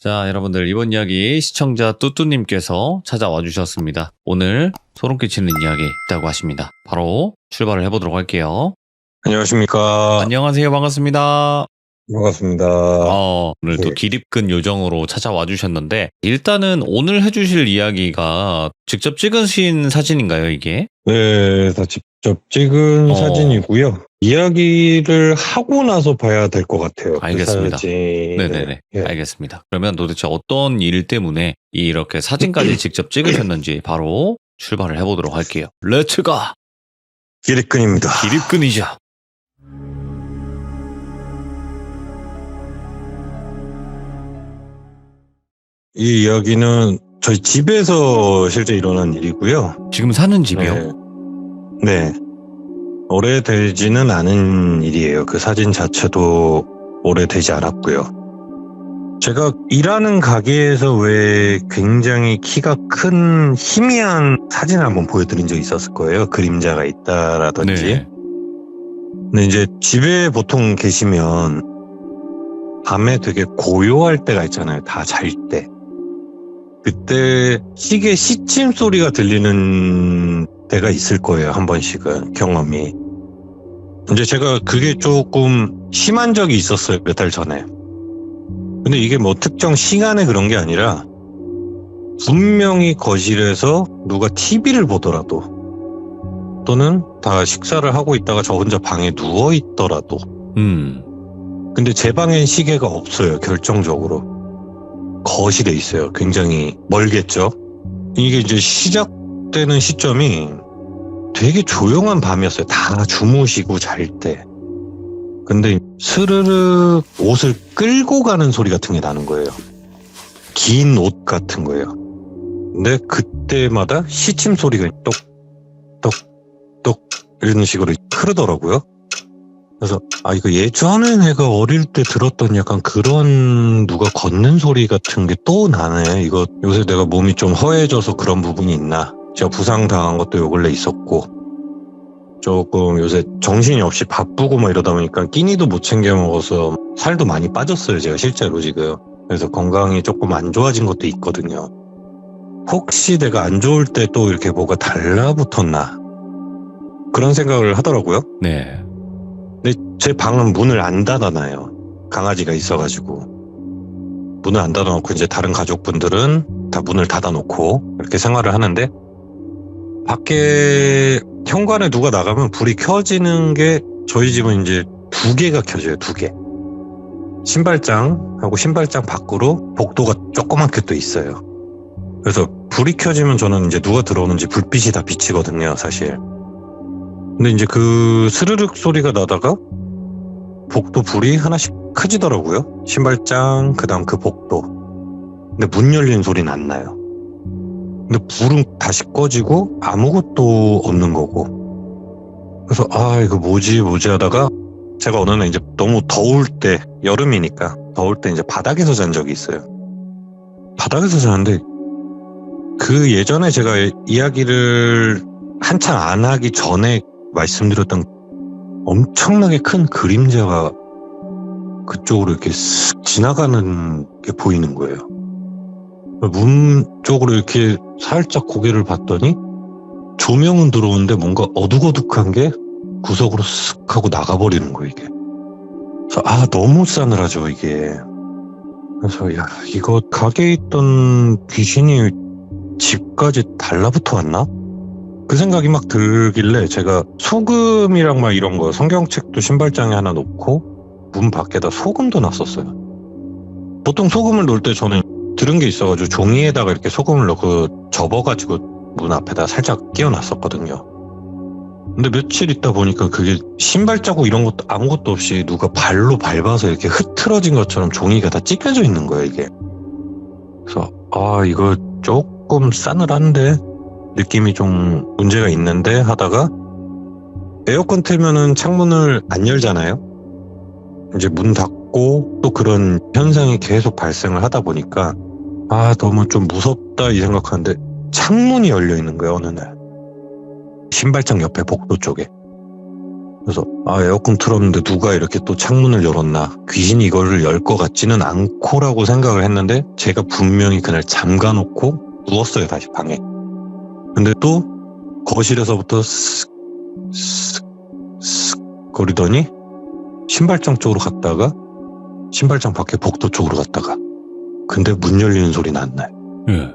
자, 여러분들 이번 이야기 시청자 뚜뚜님께서 찾아와 주셨습니다. 오늘 소름 끼치는 이야기 있다고 하십니다. 바로 출발을 해보도록 할게요. 안녕하십니까. 안녕하세요. 반갑습니다. 반갑습니다. 오늘 또 기립근 요정으로 찾아와 주셨는데 일단은 오늘 해주실 이야기가 직접 찍으신 사진인가요, 이게? 네, 다 직접 찍은 사진이고요. 이야기를 하고 나서 봐야 될 것 같아요. 알겠습니다. 그 네네네. 알겠습니다. 그러면 도대체 어떤 일 때문에 이렇게 사진까지 직접 찍으셨는지 바로 출발을 해보도록 할게요. 렛츠가! 기립근입니다. 기립근이죠. 이 이야기는 저희 집에서 실제 일어난 일이고요. 지금 사는 집이요? 네. 오래되지는 않은 일이에요. 그 사진 자체도 오래되지 않았고요. 제가 일하는 가게에서 왜 굉장히 키가 큰 희미한 사진을 한번 보여드린 적이 있었을 거예요. 그림자가 있다라든지. 네. 근데 이제 집에 보통 계시면 밤에 되게 고요할 때가 있잖아요. 다 잘 때. 그때 시계 시침 소리가 들리는 때가 있을 거예요. 한 번씩은 경험이. 이제 제가 그게 조금 심한 적이 있었어요. 몇 달 전에. 근데 이게 뭐 특정 시간에 그런 게 아니라 분명히 거실에서 누가 TV를 보더라도 또는 다 식사를 하고 있다가 저 혼자 방에 누워 있더라도 근데 제 방엔 시계가 없어요. 결정적으로. 거실에 있어요. 굉장히 멀겠죠. 이게 이제 시작되는 시점이 되게 조용한 밤이었어요. 다 주무시고 잘 때. 근데 스르륵 옷을 끌고 가는 소리 같은 게 나는 거예요. 긴 옷 같은 거예요. 근데 그때마다 시침 소리가 똑똑똑 이런 식으로 흐르더라고요. 그래서 이거 예전에 내가 어릴 때 들었던 약간 그런 누가 걷는 소리 같은 게 또 나네. 이거 요새 내가 몸이 좀 허해져서 그런 부분이 있나. 제가 부상당한 것도 요 근래 있었고 조금 요새 정신이 없이 바쁘고 막 이러다 보니까 끼니도 못 챙겨 먹어서 살도 많이 빠졌어요. 제가 실제로 지금. 그래서 건강이 조금 안 좋아진 것도 있거든요. 혹시 내가 안 좋을 때 또 이렇게 뭐가 달라붙었나 그런 생각을 하더라고요. 네. 근데 제 방은 문을 안 닫아놔요. 강아지가 있어가지고. 문을 안 닫아놓고 이제 다른 가족분들은 다 문을 닫아놓고 이렇게 생활을 하는데 밖에 현관에 누가 나가면 불이 켜지는 게 저희 집은 이제 2개가 켜져요. 2개. 신발장하고 신발장 밖으로 복도가 조그맣게 또 있어요. 그래서 불이 켜지면 저는 이제 누가 들어오는지 불빛이 다 비치거든요. 사실. 근데 이제 그 스르륵 소리가 나다가 복도 불이 하나씩 켜지더라고요. 신발장, 그 다음 그 복도. 근데 문 열리는 소리는 안 나요. 근데 불은 다시 꺼지고 아무것도 없는 거고. 그래서 이거 뭐지 하다가 제가 어느 날 이제 너무 더울 때, 여름이니까 더울 때 이제 바닥에서 잔 적이 있어요. 바닥에서 자는데 그 예전에 제가 이야기를 한참 안 하기 전에 말씀드렸던 엄청나게 큰 그림자가 그쪽으로 이렇게 쓱 지나가는 게 보이는 거예요. 문 쪽으로 이렇게 살짝 고개를 봤더니 조명은 들어오는데 뭔가 어둑어둑한 게 구석으로 쓱 하고 나가버리는 거예요, 이게. 그래서 너무 싸늘하죠, 이게. 그래서 이거 가게에 있던 귀신이 집까지 달라붙어 왔나? 그 생각이 막 들길래 제가 소금이랑 막 이런 거 성경책도 신발장에 하나 놓고 문 밖에다 소금도 놨었어요. 보통 소금을 놓을 때 저는 들은 게 있어가지고 종이에다가 이렇게 소금을 넣고 접어가지고 문 앞에다 살짝 끼워놨었거든요. 근데 며칠 있다 보니까 그게 신발 자국 이런 것도 아무것도 없이 누가 발로 밟아서 이렇게 흐트러진 것처럼 종이가 다 찢겨져 있는 거예요, 이게. 그래서 이거 조금 싸늘한데 느낌이 좀 문제가 있는데 하다가 에어컨 틀면은 창문을 안 열잖아요. 이제 문 닫고 또 그런 현상이 계속 발생을 하다 보니까 너무 좀 무섭다 이 생각하는데 창문이 열려 있는 거예요, 어느 날. 신발장 옆에 복도 쪽에. 그래서 에어컨 틀었는데 누가 이렇게 또 창문을 열었나, 귀신이 이거를 열 것 같지는 않고라고 생각을 했는데 제가 분명히 그날 잠가놓고 누웠어요, 다시 방에. 근데 또 거실에서부터 쓱 거리더니 신발장 쪽으로 갔다가 신발장 밖에 복도 쪽으로 갔다가, 근데 문 열리는 소리는 안 나요. 예.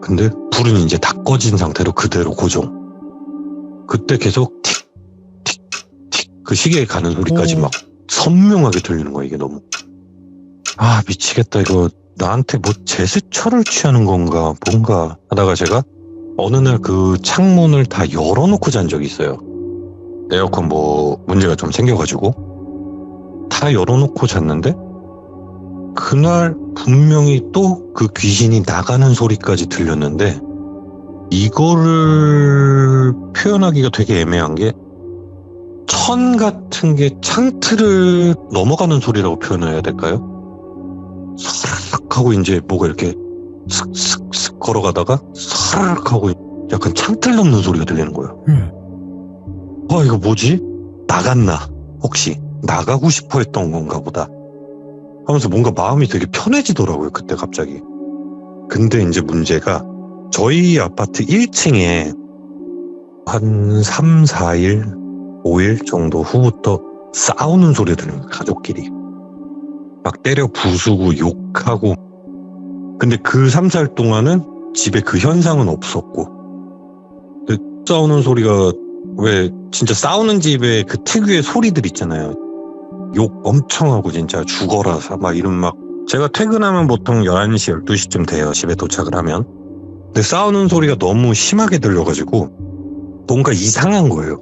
근데 불은 이제 다 꺼진 상태로 그대로 고정. 그때 계속 틱, 틱, 틱 그 시계에 가는 소리까지 오. 막 선명하게 들리는 거야, 이게 너무. 미치겠다. 이거 나한테 뭐 제스처를 취하는 건가 뭔가 하다가 제가 어느 날 그 창문을 다 열어놓고 잔 적이 있어요. 에어컨 뭐 문제가 좀 생겨가지고 다 열어놓고 잤는데 그날 분명히 또 그 귀신이 나가는 소리까지 들렸는데, 이거를 표현하기가 되게 애매한 게 천 같은 게 창틀을 넘어가는 소리라고 표현을 해야 될까요? 사르륵 하고 이제 뭐가 이렇게 슥슥슥 걸어가다가 사르륵 하고 약간 창틀 넘는 소리가 들리는 거예요. 이거 뭐지? 나갔나? 혹시 나가고 싶어 했던 건가 보다 하면서 뭔가 마음이 되게 편해지더라고요, 그때 갑자기. 근데 이제 문제가 저희 아파트 1층에 한 3, 4일, 5일 정도 후부터 싸우는 소리 들려요, 가족끼리. 막 때려 부수고 욕하고. 근데 그 3, 4일 동안은 집에 그 현상은 없었고. 근데 싸우는 소리가 왜 진짜 싸우는 집에 그 특유의 소리들 있잖아요. 욕 엄청 하고 진짜 죽어라 막 이런 막. 제가 퇴근하면 보통 11시, 12시쯤 돼요, 집에 도착을 하면. 근데 싸우는 소리가 너무 심하게 들려가지고 뭔가 이상한 거예요.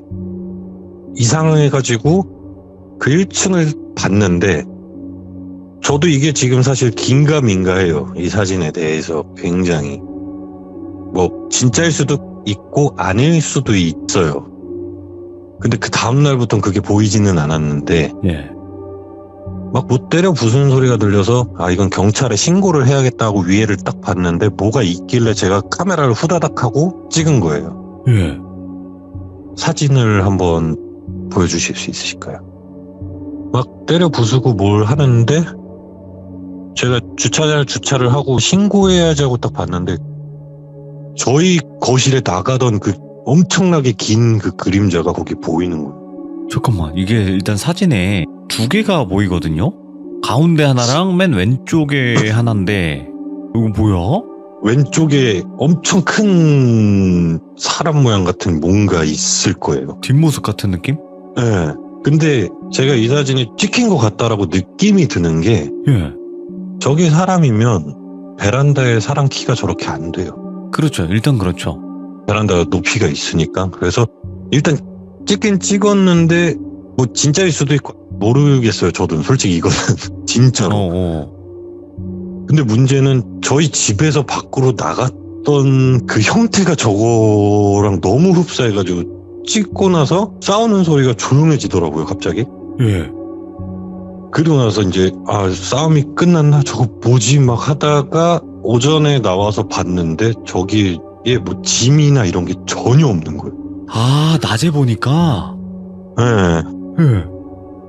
이상해가지고 그 1층을 봤는데, 저도 이게 지금 사실 긴가민가해요, 이 사진에 대해서. 굉장히 뭐 진짜일 수도 있고 아닐 수도 있어요. 근데 그 다음날부터는 그게 보이지는 않았는데, 예. 막 못 때려 부수는 소리가 들려서 이건 경찰에 신고를 해야겠다고 위에를 딱 봤는데 뭐가 있길래 제가 카메라를 후다닥 하고 찍은 거예요. 예. 사진을 한번 보여주실 수 있으실까요? 막 때려 부수고 뭘 하는데 제가 주차를 하고 신고해야지 하고 딱 봤는데 저희 거실에 나가던 그 엄청나게 긴 그 그림자가 거기 보이는 거예요. 잠깐만, 이게 일단 사진에 두 개가 보이거든요? 가운데 하나랑 맨 왼쪽에 하나인데, 이거 뭐야? 왼쪽에 엄청 큰 사람 모양 같은 뭔가 있을 거예요. 뒷모습 같은 느낌? 네. 근데 제가 이 사진이 찍힌 것 같다라고 느낌이 드는 게, 예. 저게 사람이면 베란다에 사람 키가 저렇게 안 돼요. 그렇죠. 일단 그렇죠. 베란다가 높이가 있으니까. 그래서 일단 찍긴 찍었는데 뭐 진짜일 수도 있고 모르겠어요, 저도 솔직히 이거는. 진짜로. 근데 문제는 저희 집에서 밖으로 나갔던 그 형태가 저거랑 너무 흡사해가지고 찍고 나서 싸우는 소리가 조용해지더라고요, 갑자기. 예. 그리고 나서 이제 싸움이 끝났나? 저거 뭐지? 막 하다가 오전에 나와서 봤는데 저기에 뭐 짐이나 이런 게 전혀 없는 거예요. 낮에 보니까. 네. 예.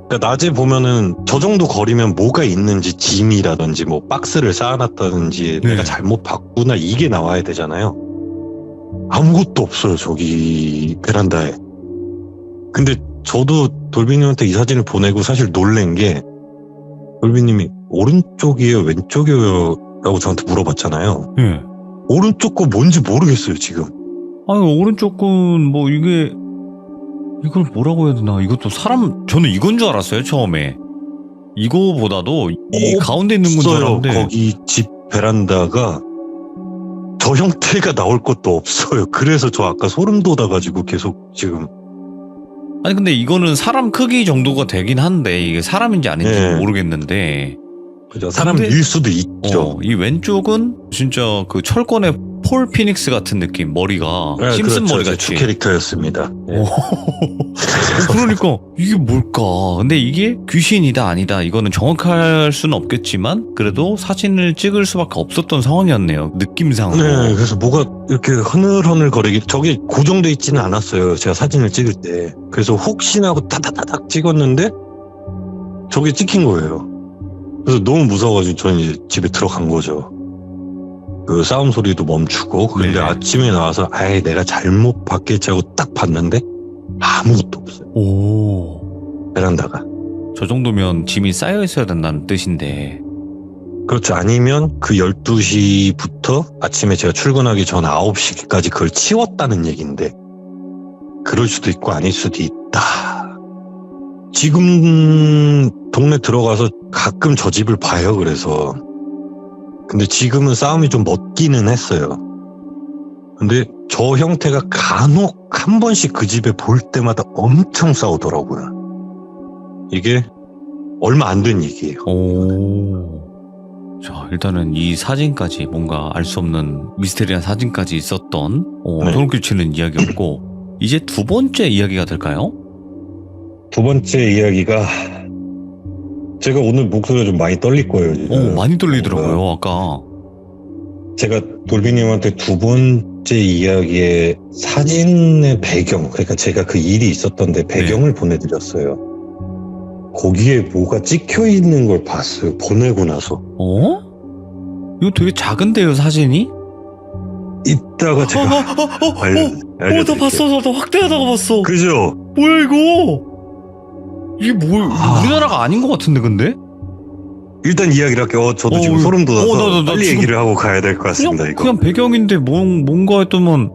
그러니까 낮에 보면은 저 정도 거리면 뭐가 있는지, 짐이라든지 뭐 박스를 쌓아놨다든지 내가 잘못 봤구나 이게 나와야 되잖아요. 아무것도 없어요, 저기 베란다에. 근데 저도 돌비님한테 이 사진을 보내고 사실 놀란 게, 돌비님이 오른쪽이에요, 왼쪽이에요 라고 저한테 물어봤잖아요. 예. 오른쪽 거 뭔지 모르겠어요, 지금. 오른쪽 건 뭐 이걸 뭐라고 해야 되나? 이것도 저는 이건 줄 알았어요, 처음에. 이거보다도 이 가운데 있는 건 줄 알았는데. 거기 집 베란다가 저 형태가 나올 것도 없어요. 그래서 저 아까 소름 돋아가지고 계속 지금. 아니 근데 이거는 사람 크기 정도가 되긴 한데 이게 사람인지 아닌지 네. 모르겠는데. 그죠. 사람일 수도 있죠. 이 왼쪽은 진짜 그 철권의 폴 피닉스 같은 느낌, 머리가. 네, 심슨 그렇죠. 머리 제 같이. 주 캐릭터였습니다. 네. 그러니까 이게 뭘까? 근데 이게 귀신이다 아니다 이거는 정확할 수는 없겠지만 그래도 사진을 찍을 수밖에 없었던 상황이었네요. 느낌상으로. 네, 그래서 뭐가 이렇게 흐늘흐늘 거리기, 저게 고정돼 있지는 않았어요. 제가 사진을 찍을 때. 그래서 혹시나 하고 타다다닥 찍었는데, 저게 찍힌 거예요. 그래서 너무 무서워가지고 저는 이제 집에 들어간 거죠. 그 싸움 소리도 멈추고, 근데 네. 아침에 나와서, 아예 내가 잘못 봤겠지 하고 딱 봤는데, 아무것도 없어요. 오. 베란다가. 저 정도면 짐이 쌓여 있어야 된다는 뜻인데. 그렇죠. 아니면 그 12시부터 아침에 제가 출근하기 전 9시까지 그걸 치웠다는 얘기인데, 그럴 수도 있고 아닐 수도 있다. 지금 동네 들어가서 가끔 저 집을 봐요. 그래서 근데 지금은 싸움이 좀 멎기는 했어요. 근데 저 형태가 간혹 한 번씩 그 집에 볼 때마다 엄청 싸우더라고요. 이게 얼마 안 된 얘기예요. 오. 자, 일단은 이 사진까지 뭔가 알 수 없는 미스테리한 사진까지 있었던 네. 소름 끼치는 이야기였고 이제 두 번째 이야기가 될까요? 두 번째 이야기가, 제가 오늘 목소리가 좀 많이 떨릴 거예요. 지금. 많이 떨리더라고요. 아까. 제가 돌비님한테 두 번째 이야기의 사진의 배경, 그러니까 제가 그 일이 있었던데 배경을 보내드렸어요. 거기에 뭐가 찍혀 있는 걸 봤어요. 보내고 나서. 이거 되게 작은데요, 사진이? 이따가 제가 나 알려드릴게요. 봤어. 나 확대하다가 봤어. 그죠? 뭐야, 이거? 이게 우리나라가 아닌 것 같은데, 근데? 일단 이야기를 할게요. 저도 지금 소름 돋아서 나 빨리 지금 얘기를 하고 가야 될 것 같습니다. 이거. 그냥 배경인데 뭔가 했더만,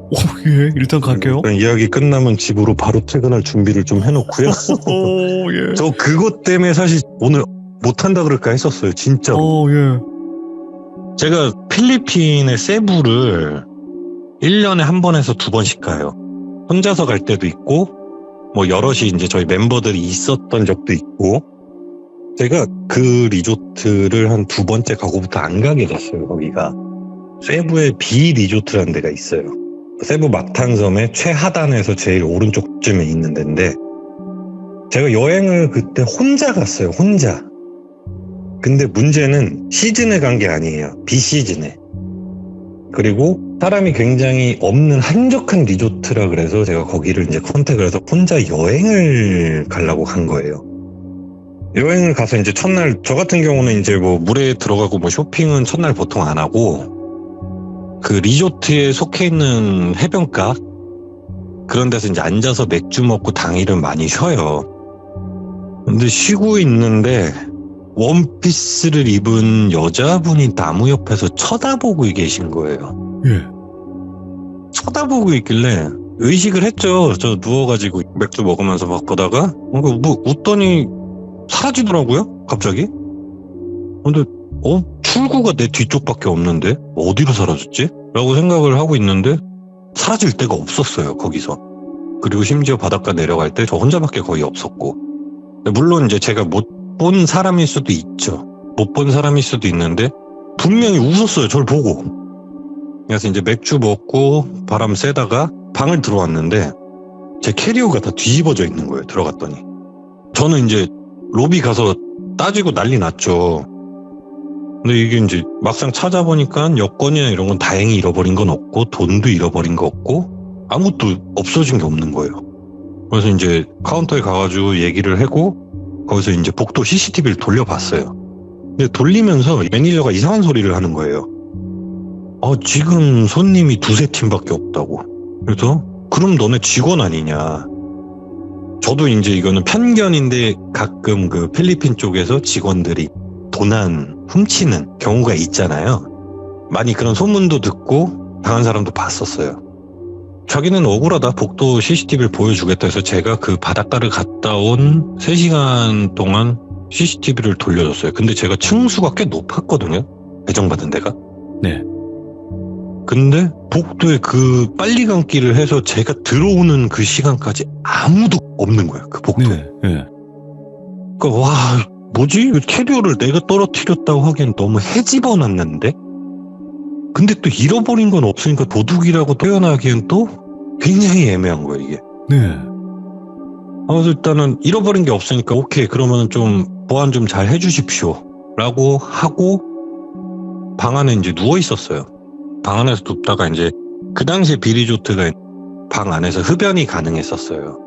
예, 일단 갈게요. 그냥 이야기 끝나면 집으로 바로 퇴근할 준비를 좀 해놓고요. 예. 저 그것 때문에 사실 오늘 못한다 그럴까 했었어요. 진짜로. 예. 제가 필리핀의 세부를 1년에 한 번에서 두 번씩 가요. 혼자서 갈 때도 있고, 뭐 여럿이 이제 저희 멤버들이 있었던 적도 있고, 제가 그 리조트를 한 두 번째 가고부터 안 가게 됐어요, 거기가. 세부에 비 리조트라는 데가 있어요. 세부 막탄섬의 최하단에서 제일 오른쪽쯤에 있는 데인데, 제가 여행을 그때 혼자 갔어요, 혼자. 근데 문제는 시즌에 간 게 아니에요. 비시즌에. 그리고 사람이 굉장히 없는 한적한 리조트라 그래서 제가 거기를 이제 컨택을 해서 혼자 여행을 가려고 간 거예요. 여행을 가서 이제 첫날, 저 같은 경우는 이제 뭐 물에 들어가고 뭐 쇼핑은 첫날 보통 안 하고, 그 리조트에 속해 있는 해변가 그런 데서 이제 앉아서 맥주 먹고 당일은 많이 쉬어요. 근데 쉬고 있는데 원피스를 입은 여자분이 나무 옆에서 쳐다보고 계신 거예요. 예. 쳐다보고 있길래 의식을 했죠. 저 누워가지고 맥주 먹으면서 막 보다가 뭐 웃더니 사라지더라고요. 갑자기. 근데 출구가 내 뒤쪽밖에 없는데 어디로 사라졌지? 라고 생각을 하고 있는데 사라질 데가 없었어요. 거기서. 그리고 심지어 바닷가 내려갈 때 저 혼자밖에 거의 없었고, 물론 이제 제가 못 본 사람일 수도 있죠. 못 본 사람일 수도 있는데 분명히 웃었어요. 저를 보고. 그래서 이제 맥주 먹고 바람 쐬다가 방을 들어왔는데 제 캐리어가 다 뒤집어져 있는 거예요. 들어갔더니. 저는 이제 로비 가서 따지고 난리 났죠. 근데 이게 이제 막상 찾아보니까 여권이나 이런 건 다행히 잃어버린 건 없고, 돈도 잃어버린 거 없고, 아무것도 없어진 게 없는 거예요. 그래서 이제 카운터에 가가지고 얘기를 하고, 거기서 이제 복도 CCTV를 돌려봤어요. 근데 돌리면서 매니저가 이상한 소리를 하는 거예요. 지금 손님이 두세 팀밖에 없다고. 그래서 그럼 너네 직원 아니냐. 저도 이제 이거는 편견인데 가끔 그 필리핀 쪽에서 직원들이 도난, 훔치는 경우가 있잖아요. 많이 그런 소문도 듣고 당한 사람도 봤었어요. 자기는 억울하다, 복도 CCTV를 보여주겠다 해서 제가 그 바닷가를 갔다 온 3시간 동안 CCTV를 돌려줬어요. 근데 제가 층수가 꽤 높았거든요. 배정받은 데가. 네. 근데 복도에 그 빨리 감기를 해서 제가 들어오는 그 시간까지 아무도 없는 거예요. 그 복도에. 네. 그러니까 와, 뭐지? 캐리어를 내가 떨어뜨렸다고 하기엔 너무 헤집어놨는데? 근데 또 잃어버린 건 없으니까 도둑이라고 표현하기엔 또 굉장히 애매한 거예요, 이게. 네. 그래서 일단은 잃어버린 게 없으니까 오케이, 그러면 좀 보안 좀 잘 해주십시오 라고 하고 방 안에 이제 누워 있었어요. 방 안에서 눕다가 이제 그 당시에 비리조트가 방 안에서 흡연이 가능했었어요.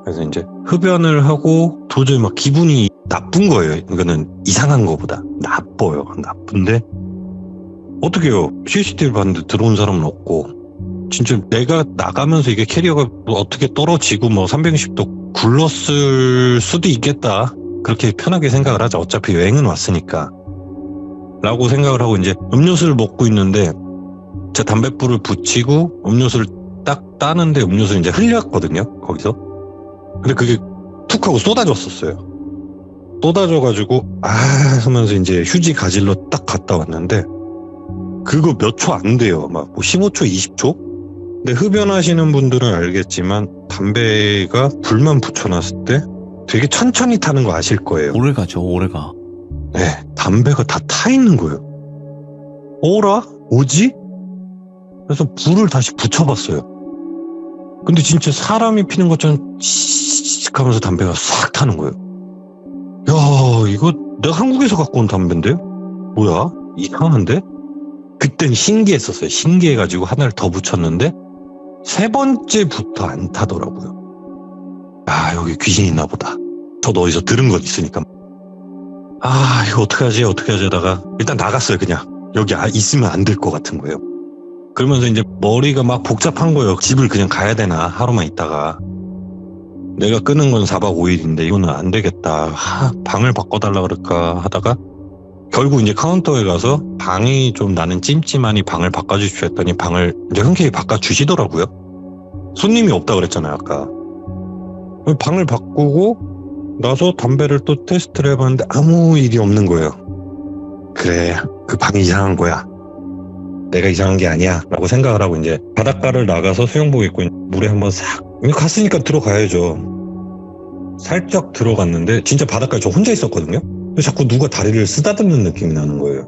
그래서 이제 흡연을 하고 도저히 막 기분이 나쁜 거예요. 이거는 이상한 거보다 나빠요. 나쁜데 어떡해요. CCTV 봤는데 들어온 사람은 없고 진짜 내가 나가면서 이게 캐리어가 뭐 어떻게 떨어지고 뭐 360도 굴렀을 수도 있겠다. 그렇게 편하게 생각을 하자. 어차피 여행은 왔으니까 라고 생각을 하고 이제 음료수를 먹고 있는데 제 담뱃불을 붙이고 음료수를 딱 따는데 음료수를 이제 흘렸거든요. 거기서. 근데 그게 툭 하고 쏟아졌었어요. 쏟아져가지고 하면서 이제 휴지 가질러 딱 갔다 왔는데 그거 몇 초 안 돼요. 막 뭐 15초, 20초? 근데 흡연하시는 분들은 알겠지만 담배가 불만 붙여놨을 때 되게 천천히 타는 거 아실 거예요. 오래 가죠, 오래 가. 네, 담배가 다 타 있는 거예요. 어라? 뭐지? 그래서 불을 다시 붙여봤어요. 근데 진짜 사람이 피는 것처럼 씩 하면서 담배가 싹 타는 거예요. 야, 이거 내가 한국에서 갖고 온 담배인데? 뭐야? 이상한데? 그땐 신기했었어요. 신기해가지고 하나를 더 붙였는데 세 번째부터 안 타더라고요. 아, 여기 귀신이 있나 보다. 저도 어디서 들은 건 있으니까. 이거 어떡하지 하다가 일단 나갔어요. 그냥 여기 있으면 안 될 것 같은 거예요. 그러면서 이제 머리가 막 복잡한 거예요. 집을 그냥 가야 되나 하루만 있다가 내가 끄는 건 4박 5일인데 이거는 안 되겠다. 방을 바꿔달라 그럴까 하다가 결국 이제 카운터에 가서 방이 좀 나는 찜찜하니 방을 바꿔주십시오 했더니 방을 이제 흔쾌히 바꿔주시더라고요. 손님이 없다 그랬잖아요, 아까. 방을 바꾸고 나서 담배를 또 테스트를 해봤는데 아무 일이 없는 거예요. 그래, 그 방이 이상한 거야. 내가 이상한 게 아니야 라고 생각을 하고 이제 바닷가를 나가서 수영복 입고 물에 한번 싹 갔으니까 들어가야죠. 살짝 들어갔는데 진짜 바닷가에 저 혼자 있었거든요. 자꾸 누가 다리를 쓰다듬는 느낌이 나는 거예요.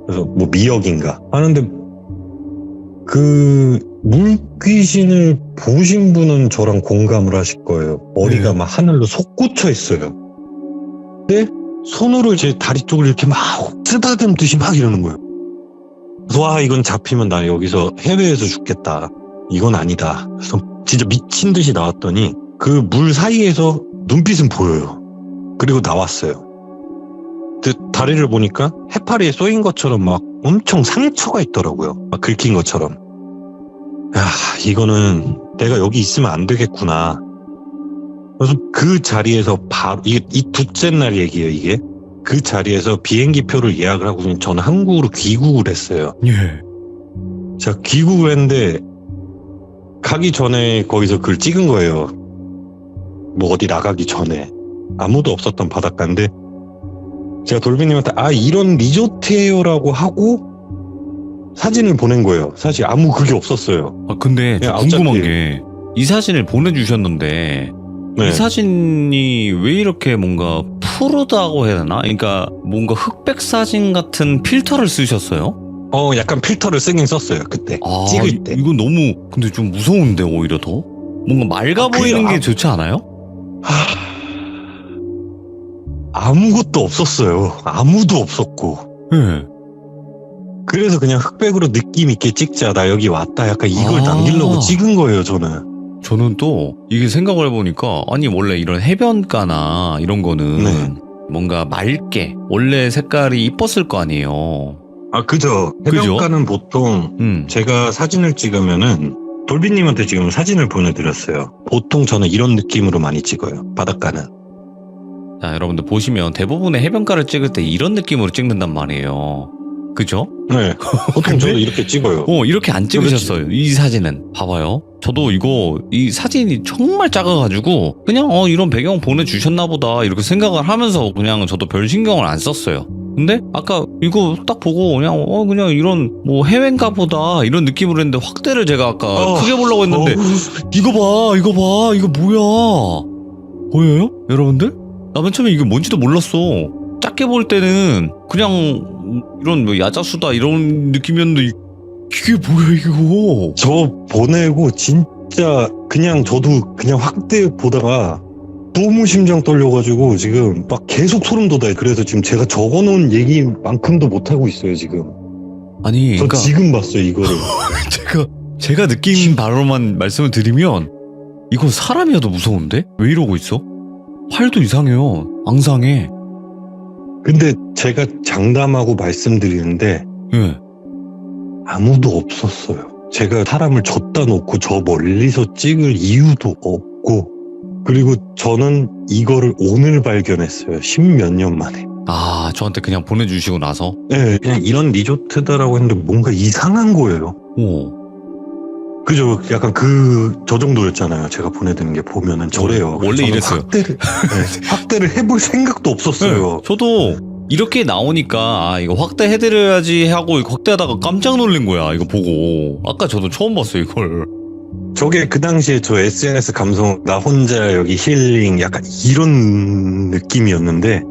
그래서 뭐 미역인가 하는데 그 물귀신을 보신 분은 저랑 공감을 하실 거예요. 머리가 막 하늘로 솟구쳐 있어요. 근데 손으로 제 다리 쪽을 이렇게 막 쓰다듬듯이 막 이러는 거예요. 그래서 와, 이건 잡히면 나 여기서 해외에서 죽겠다. 이건 아니다. 그래서 진짜 미친 듯이 나왔더니 그 물 사이에서 눈빛은 보여요. 그리고 나왔어요. 근데 다리를 보니까 해파리에 쏘인 것처럼 막 엄청 상처가 있더라고요. 막 긁힌 것처럼. 야, 이거는 내가 여기 있으면 안 되겠구나. 그래서 그 자리에서 바로 이 둘째 날 얘기예요, 이게. 그 자리에서 비행기 표를 예약을 하고 저는 한국으로 귀국을 했어요. 예. 제가 귀국을 했는데 가기 전에 거기서 그걸 찍은 거예요. 뭐 어디 나가기 전에. 아무도 없었던 바닷가인데 제가 돌비님한테 이런 리조트예요라고 하고 사진을 보낸 거예요. 사실 아무 그게 없었어요. 근데 저 어차피- 궁금한 게 이 사진을 보내주셨는데 네. 이 사진이 왜 이렇게 뭔가 푸르다고 해야 되나? 그러니까 뭔가 흑백 사진 같은 필터를 쓰셨어요? 약간 필터를 쓰긴 썼어요. 그때 찍을 때. 이건 너무 근데 좀 무서운데 오히려 더? 뭔가 맑아 보이는 게 좋지 않아요? 아무것도 없었어요. 아무도 없었고. 예. 그래서 그냥 흑백으로 느낌 있게 찍자. 나 여기 왔다. 약간 이걸 남기려고 찍은 거예요, 저는. 저는 또 이게 생각을 해보니까 아니 원래 이런 해변가나 이런 거는 네. 뭔가 맑게 원래 색깔이 이뻤을 거 아니에요. 그죠. 해변가는 보통 제가 사진을 찍으면은 돌비님한테 지금 사진을 보내드렸어요. 보통 저는 이런 느낌으로 많이 찍어요. 바닷가는. 자, 여러분들 보시면 대부분의 해변가를 찍을 때 이런 느낌으로 찍는단 말이에요. 그죠? 네. 보통 저도 이렇게 찍어요. 이렇게 안 찍으셨어요. 이 사진은. 봐봐요. 저도 이 사진이 정말 작아가지고 그냥 이런 배경 보내주셨나 보다 이렇게 생각을 하면서 그냥 저도 별 신경을 안 썼어요. 근데 아까 이거 딱 보고 그냥 이런 뭐 해외인가 보다 이런 느낌으로 했는데 확대를 제가 아까 크게 보려고 했는데 이거 봐 이거 뭐야 보여요? 여러분들? 나 맨 처음에 이게 뭔지도 몰랐어. 작게 볼 때는 그냥 이런 뭐 야자수다 이런 느낌이었는데 이게 뭐야 이거? 저 보내고 진짜 그냥 저도 그냥 확대 보다가 너무 심장 떨려가지고 지금 막 계속 소름 돋아요. 그래서 지금 제가 적어놓은 얘기만큼도 못하고 있어요 지금. 아니 저 그러니까 지금 봤어요 이거를. 제가 느낀 바로만 말씀을 드리면 이거 사람이어도 무서운데? 왜 이러고 있어? 팔도 이상해요. 앙상해. 근데 제가 장담하고 말씀드리는데 예. 아무도 없었어요. 제가 사람을 줬다 놓고 저 멀리서 찍을 이유도 없고, 그리고 저는 이거를 오늘 발견했어요. 십몇 년 만에. 아 저한테 그냥 보내주시고 나서 네, 그냥 이런 리조트다라고 했는데 뭔가 이상한 거예요. 오. 그죠? 약간 저 정도였잖아요. 제가 보내드린 게 보면은 저래요. 원래 저는 이랬어요. 확대를 해볼 생각도 없었어요. 네, 저도 이렇게 나오니까 아 이거 확대해드려야지 하고 이거 확대하다가 깜짝 놀란 거야 이거 보고. 아까 저도 처음 봤어요 이걸. 저게 그 당시에 저 SNS 감성, 나 혼자 여기 힐링 약간 이런 느낌이었는데,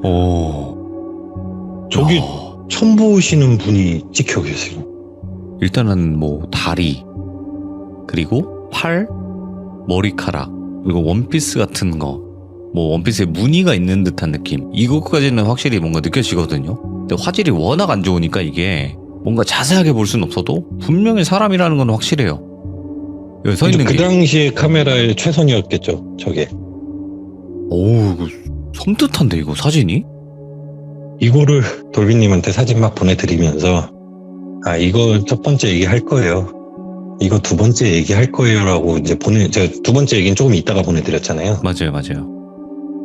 저기 야. 처음 보시는 분이 찍혀 계세요. 일단은 뭐 다리 그리고 팔, 머리카락 그리고 원피스 같은 거, 뭐 원피스에 무늬가 있는 듯한 느낌 이것까지는 확실히 뭔가 느껴지거든요. 근데 화질이 워낙 안 좋으니까 이게 뭔가 자세하게 볼 수는 없어도 분명히 사람이라는 건 확실해요. 여기 서 있는 그 게 당시에 카메라의 최선이었겠죠, 저게. 오우 이거 섬뜩한데 이거 사진이? 이거를 돌비님한테 사진 막 보내드리면서, 아, 이거 첫 번째 얘기할 거예요. 이거 두 번째 얘기할 거예요라고 이제 제가 두 번째 얘기는 조금 이따가 보내드렸잖아요. 맞아요.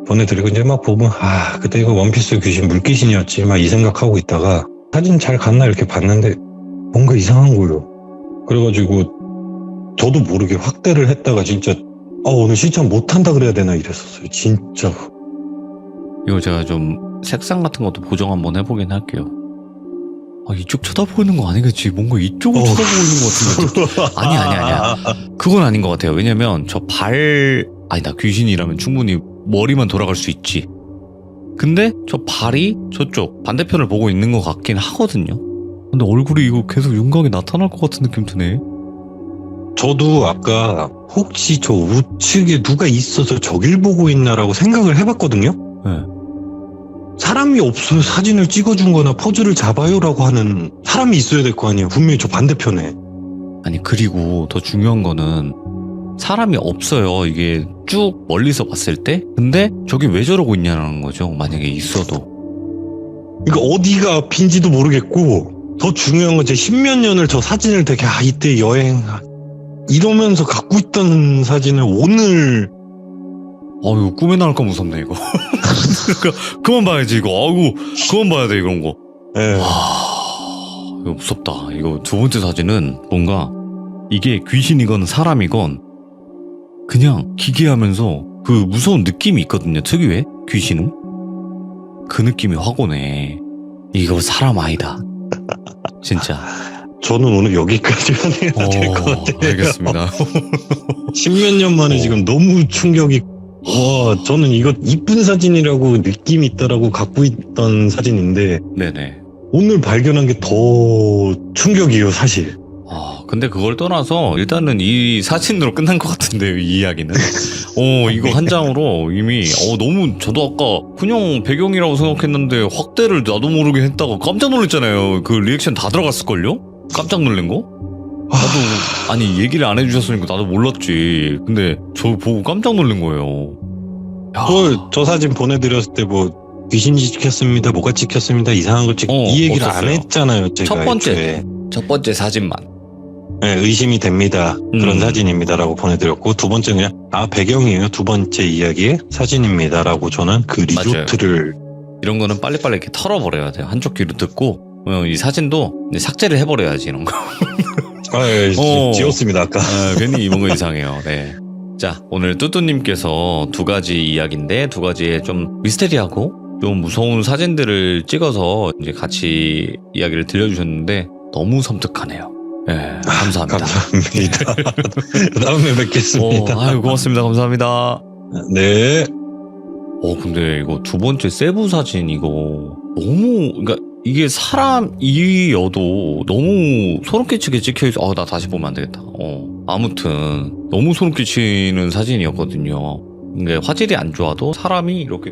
보내드리고 이제 막 보면, 아, 그때 이거 원피스 귀신 물귀신이었지, 막 이 생각하고 있다가 사진 잘 갔나 이렇게 봤는데 뭔가 이상한 거예요. 그래가지고 저도 모르게 확대를 했다가 진짜 오늘 시청 못한다 그래야 되나 이랬었어요. 진짜. 이거 제가 좀 색상 같은 것도 보정 한번 해보긴 할게요. 아 이쪽 쳐다보고 있는 거 아니겠지? 뭔가 이쪽을 쳐다보고 있는 것 같은데. 아니야. 그건 아닌 것 같아요. 왜냐면 저 아니다 귀신이라면 충분히 머리만 돌아갈 수 있지. 근데 저 발이 저쪽 반대편을 보고 있는 것 같긴 하거든요. 근데 얼굴이 이거 계속 윤곽이 나타날 것 같은 느낌 드네. 저도 아까 혹시 저 우측에 누가 있어서 저길 보고 있나라고 생각을 해봤거든요. 네. 사람이 없어요. 사진을 찍어준 거나 포즈를 잡아요라고 하는 사람이 있어야 될 거 아니에요. 분명히 저 반대편에. 아니 그리고 더 중요한 거는 사람이 없어요. 이게 쭉 멀리서 봤을 때. 근데 저게 왜 저러고 있냐는 거죠. 만약에 있어도. 그러니까 어디가 앞인지도 모르겠고, 더 중요한 건 제 십몇 년을 저 사진을 되게 이때 여행 이러면서 갖고 있던 사진을 오늘 이거 꿈에 나올까 무섭네 이거. 그만 봐야지 이거. 아이고 그만 봐야 돼 이런 거. 예. 이거 무섭다. 이거 두 번째 사진은 뭔가 이게 귀신이건 사람이건 그냥 기괴하면서 그 무서운 느낌이 있거든요. 특유의 귀신은 그 느낌이 확 오네. 이거 사람 아니다. 진짜. 저는 오늘 여기까지만 해야 될 것 같아요. 알겠습니다. 십몇 년 만에 지금 너무 충격이. 와, 저는 이거 이쁜 사진이라고 느낌이 있다라고 갖고 있던 사진인데 네네. 오늘 발견한 게 더 충격이에요, 사실. 근데 그걸 떠나서 일단은 이 사진으로 끝난 것 같은데요, 이 이야기는. 이거 한 장으로 이미 너무 저도 아까 그냥 배경이라고 생각했는데 확대를 나도 모르게 했다가 깜짝 놀랐잖아요. 그 리액션 다 들어갔을걸요? 깜짝 놀란 거? 나도 아니 얘기를 안 해주셨으니까 나도 몰랐지. 근데 저 보고 깜짝 놀란 거예요. 저 사진 보내드렸을 때 뭐 귀신이 찍혔습니다, 뭐가 찍혔습니다, 이상한 거 이 얘기를 없었어요. 안 했잖아요. 제가 첫 번째 사진만. 네, 의심이 됩니다. 그런 음. 사진입니다라고 보내드렸고, 두 번째는 그냥 배경이에요. 두 번째 이야기의 사진입니다라고 저는 그 리조트를 이런 거는 빨리빨리 이렇게 털어버려야 돼요. 한쪽 귀로 듣고 이 사진도 이제 삭제를 해버려야지 이런 거. 지웠습니다 아까. 괜히 뭔가 이상해요. 네. 자, 오늘 뚜뚜님께서 두 가지 이야기인데 두 가지의 좀 미스테리하고 좀 무서운 사진들을 찍어서 이제 같이 이야기를 들려주셨는데 너무 섬뜩하네요. 네, 감사합니다. 감사합니다. 다음에 뵙겠습니다. 아유, 고맙습니다. 감사합니다. 네. 근데 이거 두 번째 세부 사진 이거 너무 그러니까 이게 사람이어도 너무 소름 끼치게 찍혀있어. 나 다시 보면 안 되겠다. 아무튼 너무 소름 끼치는 사진이었거든요. 이게 화질이 안 좋아도 사람이 이렇게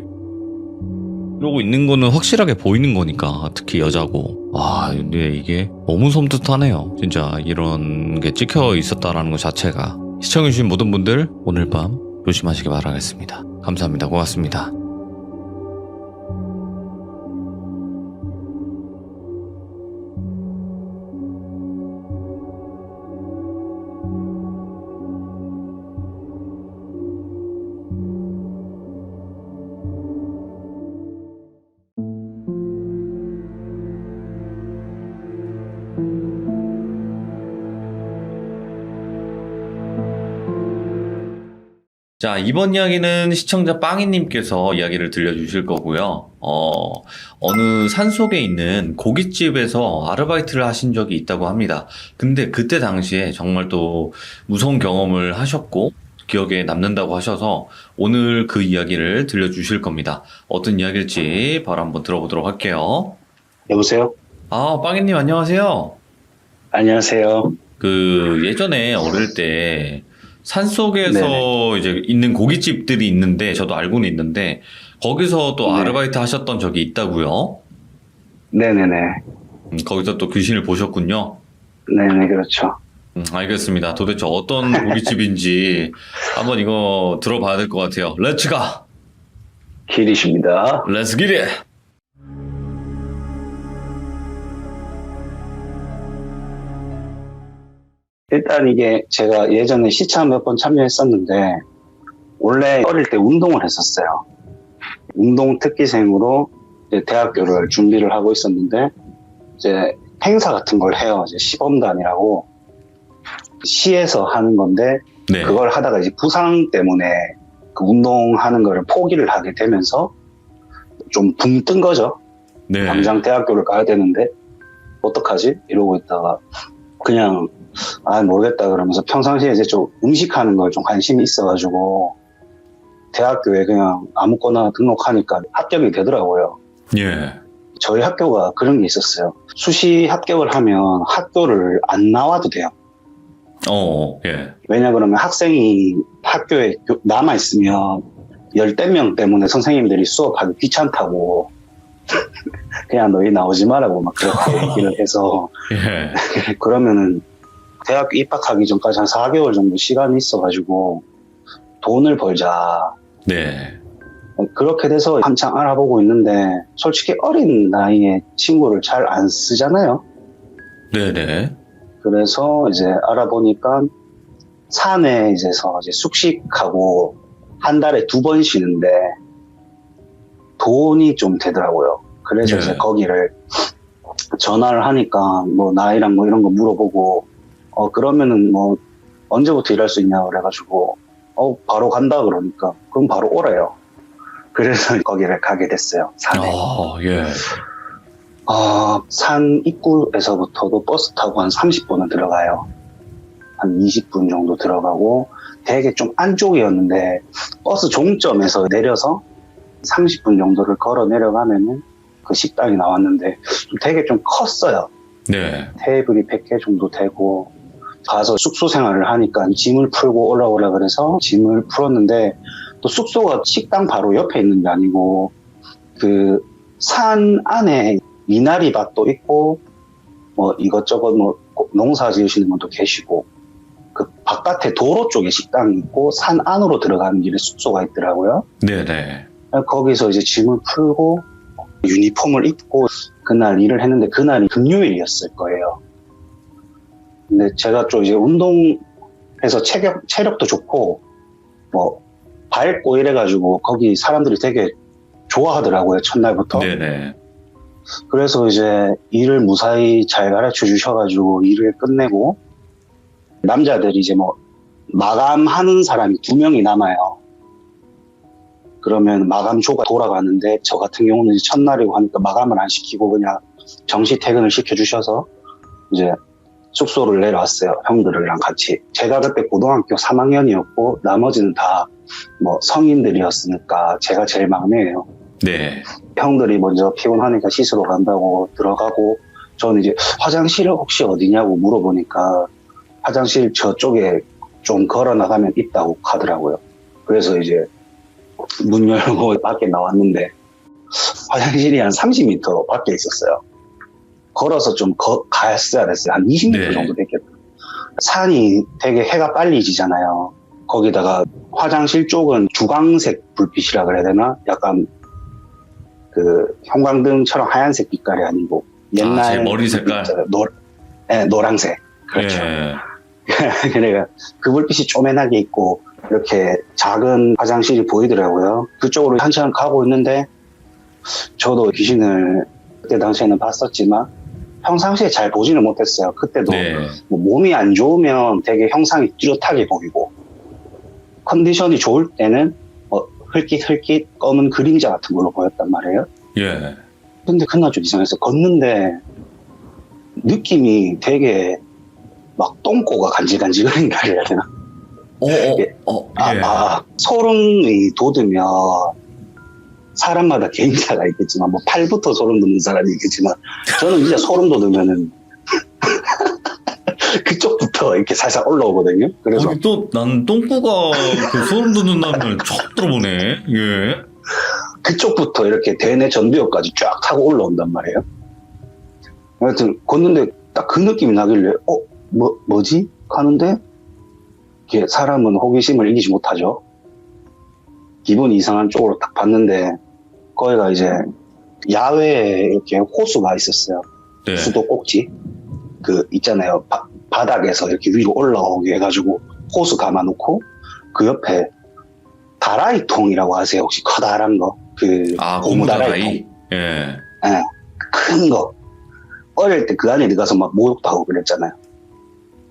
이러고 있는 거는 확실하게 보이는 거니까, 특히 여자고. 근데 이게 너무 섬뜩하네요. 진짜 이런 게 찍혀 있었다라는 것 자체가. 시청해주신 모든 분들 오늘 밤 조심하시기 바라겠습니다. 감사합니다. 고맙습니다. 자, 이번 이야기는 시청자 빵이님께서 이야기를 들려주실 거고요. 어느 산속에 있는 고깃집에서 아르바이트를 하신 적이 있다고 합니다. 근데 그때 당시에 정말 또 무서운 경험을 하셨고 기억에 남는다고 하셔서 오늘 그 이야기를 들려주실 겁니다. 어떤 이야기일지 바로 한번 들어보도록 할게요. 여보세요? 빵이님 안녕하세요. 안녕하세요. 예전에 어릴 때 산속에서 네네. 이제 있는 고깃집들이 있는데, 저도 알고는 있는데, 거기서 또 네. 아르바이트 하셨던 적이 있다고요? 네네네. 거기서 또 귀신을 보셨군요. 네네, 그렇죠. 알겠습니다. 도대체 어떤 고깃집인지 한번 이거 들어봐야 될 것 같아요. 렛츠 가! 길이십니다. 렛츠 기릿! 일단 이게 제가 예전에 시차 몇 번 참여했었는데, 원래 어릴 때 운동을 했었어요. 운동 특기생으로 이제 대학교를 준비를 하고 있었는데, 이제 행사 같은 걸 해요. 이제 시범단이라고. 시에서 하는 건데, 네. 그걸 하다가 이제 부상 때문에 그 운동하는 거를 포기를 하게 되면서 좀 붕 뜬 거죠. 네. 당장 대학교를 가야 되는데 어떡하지? 이러고 있다가 그냥 모르겠다 그러면서 평상시에 이제 좀 음식하는 걸 좀 관심이 있어가지고 대학교에 그냥 아무거나 등록하니까 합격이 되더라고요. 예. 저희 학교가 그런 게 있었어요. 수시 합격을 하면 학교를 안 나와도 돼요. 예. 왜냐 그러면 학생이 학교에 남아있으면 열댓 명 때문에 선생님들이 수업하기 귀찮다고 그냥 너희 나오지 말라고 막 그렇게 얘기를 해서 예. 그러면은 대학교 입학하기 전까지 한 4개월 정도 시간이 있어가지고 돈을 벌자. 네. 그렇게 돼서 한창 알아보고 있는데 솔직히 어린 나이에 친구를 잘 안 쓰잖아요. 네네. 그래서 이제 알아보니까 산에 이제서 이제 숙식하고 한 달에 2번 쉬는데 돈이 좀 되더라고요. 그래서 네. 이제 거기를 전화를 하니까 뭐 나이랑 뭐 이런 거 물어보고 그러면은 뭐 언제부터 일할 수 있냐 그래가지고 바로 간다 그러니까 그럼 바로 오래요. 그래서 거기를 가게 됐어요. 산에. 예. 산 입구에서부터도 버스 타고 한 30분은 들어가요. 한 20분 정도 들어가고 되게 좀 안쪽이었는데 버스 종점에서 내려서 30분 정도를 걸어 내려가면은 그 식당이 나왔는데 되게 좀 컸어요. 네. 테이블이 100개 정도 되고 가서 숙소 생활을 하니까 짐을 풀고 올라오라 그래서 짐을 풀었는데 또 숙소가 식당 바로 옆에 있는 게 아니고 그 산 안에 미나리밭도 있고 뭐 이것저것 뭐 농사 지으시는 분도 계시고 그 바깥에 도로 쪽에 식당이 있고 산 안으로 들어가는 길에 숙소가 있더라고요. 네네. 거기서 이제 짐을 풀고 유니폼을 입고 그날 일을 했는데 그날이 금요일이었을 거예요. 근데 제가 좀 이제 운동해서 체력도 좋고 뭐 밝고 이래가지고 거기 사람들이 되게 좋아하더라고요. 첫날부터. 네네. 그래서 이제 일을 무사히 잘 가르쳐 주셔가지고 일을 끝내고 남자들이 이제 뭐 마감하는 사람이 2명이 남아요. 그러면 마감조가 돌아가는데 저 같은 경우는 이제 첫날이고 하니까 마감을 안 시키고 그냥 정시 퇴근을 시켜주셔서 이제 숙소를 내려왔어요. 형들이랑 같이. 제가 그때 고등학교 3학년이었고 나머지는 다 뭐 성인들이었으니까 제가 제일 막내예요. 네. 형들이 먼저 피곤하니까 씻으러 간다고 들어가고, 저는 이제 화장실 혹시 어디냐고 물어보니까 화장실 저쪽에 좀 걸어 나가면 있다고 하더라고요. 그래서 이제 문 열고 밖에 나왔는데 화장실이 한 30m 밖에 있었어요. 걸어서 좀 갔어야 됐어요. 한 20m 네. 정도 됐겠다. 산이 되게 해가 빨리 지잖아요. 거기다가 화장실 쪽은 주광색 불빛이라 그래야 되나? 약간 그 형광등처럼 하얀색 빛깔이 아니고 옛날 제 머리 색깔. 있잖아요. 네, 노란색. 그렇죠. 예. 그러니까 그 불빛이 쪼매나게 있고 이렇게 작은 화장실이 보이더라고요. 그쪽으로 한참 가고 있는데 저도 귀신을 그때 당시에는 봤었지만 평상시에 잘 보지는 못했어요. 그때도 네. 뭐 몸이 안 좋으면 되게 형상이 뚜렷하게 보이고 컨디션이 좋을 때는 뭐 흘깃흘깃 검은 그림자 같은 걸로 보였단 말이에요. 예. 근데 그날 좀 이상했어. 걷는데 느낌이 되게 막 똥꼬가 간질간질거린다 해야 되나? 예. 소름이 돋으면 사람마다 개인차가 있겠지만 뭐 팔부터 소름 돋는 사람이 있겠지만 저는 진짜 소름 돋으면은 그쪽부터 이렇게 살살 올라오거든요. 그래서 아니, 또, 난 똥꼬가 그 소름 돋는다는 처음 들어보네. 예. 그쪽부터 이렇게 대뇌 전두엽까지 쫙 타고 올라온단 말이에요. 하여튼 걷는데 딱 그 느낌이 나길래 뭐지? 하는데 이게 사람은 호기심을 이기지 못하죠. 기분이 이상한 쪽으로 딱 봤는데 거기가 이제 야외에 이렇게 호수가 있었어요. 네. 수도 꼭지 그 있잖아요. 바닥에서 이렇게 위로 올라오게 해가지고 호수 감아놓고 그 옆에 다라이통이라고 아세요? 혹시 커다란 거? 그 고무 다라이통. 예. 큰 거. 어릴 때 그 안에 들어가서 막 목욕도 하고 그랬잖아요.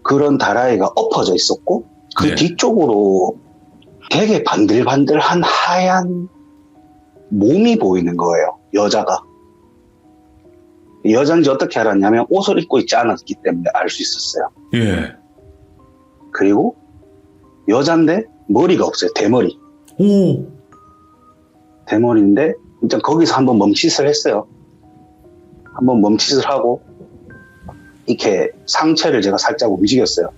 그런 다라이가 엎어져 있었고 그 네. 뒤쪽으로 되게 반들반들한 하얀 몸이 보이는 거예요. 여자가. 여잔지 어떻게 알았냐면 옷을 입고 있지 않았기 때문에 알 수 있었어요. 예. 그리고 여잔데 머리가 없어요. 대머리. 오. 대머리인데 일단 거기서 한번 멈칫을 했어요. 한번 멈칫을 하고 이렇게 상체를 제가 살짝 움직였어요.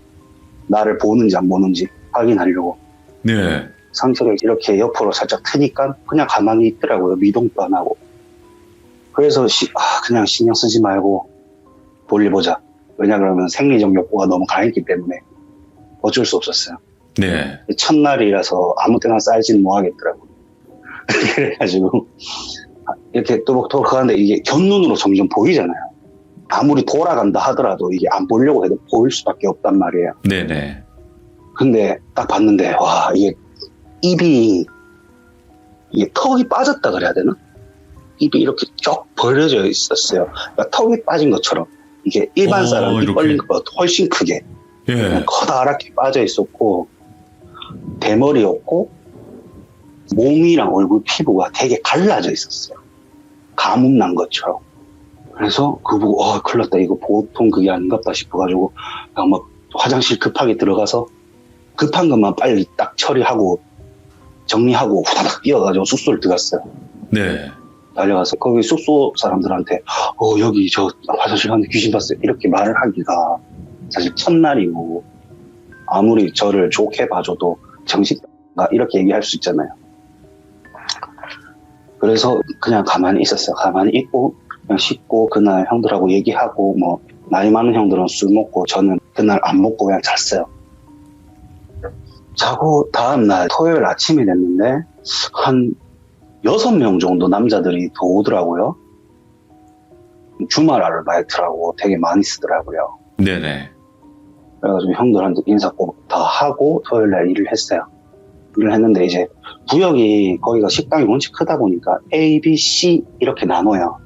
나를 보는지 안 보는지 확인하려고. 네. 상체를 이렇게 옆으로 살짝 트니까 그냥 가만히 있더라고요. 미동도 안 하고. 그래서 그냥 신경 쓰지 말고 볼일 보자. 왜냐 그러면 생리적 욕구가 너무 강했기 때문에 어쩔 수 없었어요. 네. 첫날이라서 아무 때나 쌀지는 못하겠더라고요. 그래가지고 이렇게 또박또박 하는데 이게 곁눈으로 점점 보이잖아요. 아무리 돌아간다 하더라도 이게 안 보려고 해도 보일 수밖에 없단 말이에요. 네네. 근데 딱 봤는데 와 이게 입이 이게 턱이 빠졌다 그래야 되나? 입이 이렇게 쭉 벌려져 있었어요. 그러니까 턱이 빠진 것처럼 이게 일반 사람 입 이렇게. 벌린 것보다 훨씬 크게 예. 커다랗게 빠져 있었고 대머리였고 몸이랑 얼굴 피부가 되게 갈라져 있었어요. 가뭄 난 것처럼. 그래서 그거 보고 큰일 났다. 이거 보통 그게 아닌갑다 싶어가지고 그냥 막 화장실 급하게 들어가서 급한 것만 빨리 딱 처리하고 정리하고 후다닥 뛰어가지고 숙소를 들어갔어요. 네. 달려가서 거기 숙소 사람들한테 여기 저 화장실 갔는데 귀신 봤어요. 이렇게 말을 하기가 사실 첫날이고 아무리 저를 좋게 봐줘도 정신가 이렇게 얘기할 수 있잖아요. 그래서 그냥 가만히 있었어요. 가만히 있고 그냥 씻고 그날 형들하고 얘기하고 뭐 나이 많은 형들은 술 먹고 저는 그날 안 먹고 그냥 잤어요. 자고 다음날 토요일 아침이 됐는데 한 6명 정도 남자들이 더 오더라고요. 주말 아르바이트라고 되게 많이 쓰더라고요. 네네. 그래가지고 형들한테 인사 꼭 다 하고 토요일날 일을 했어요. 일을 했는데 이제 구역이 거기가 식당이 원체 크다 보니까 A, B, C 이렇게 나눠요.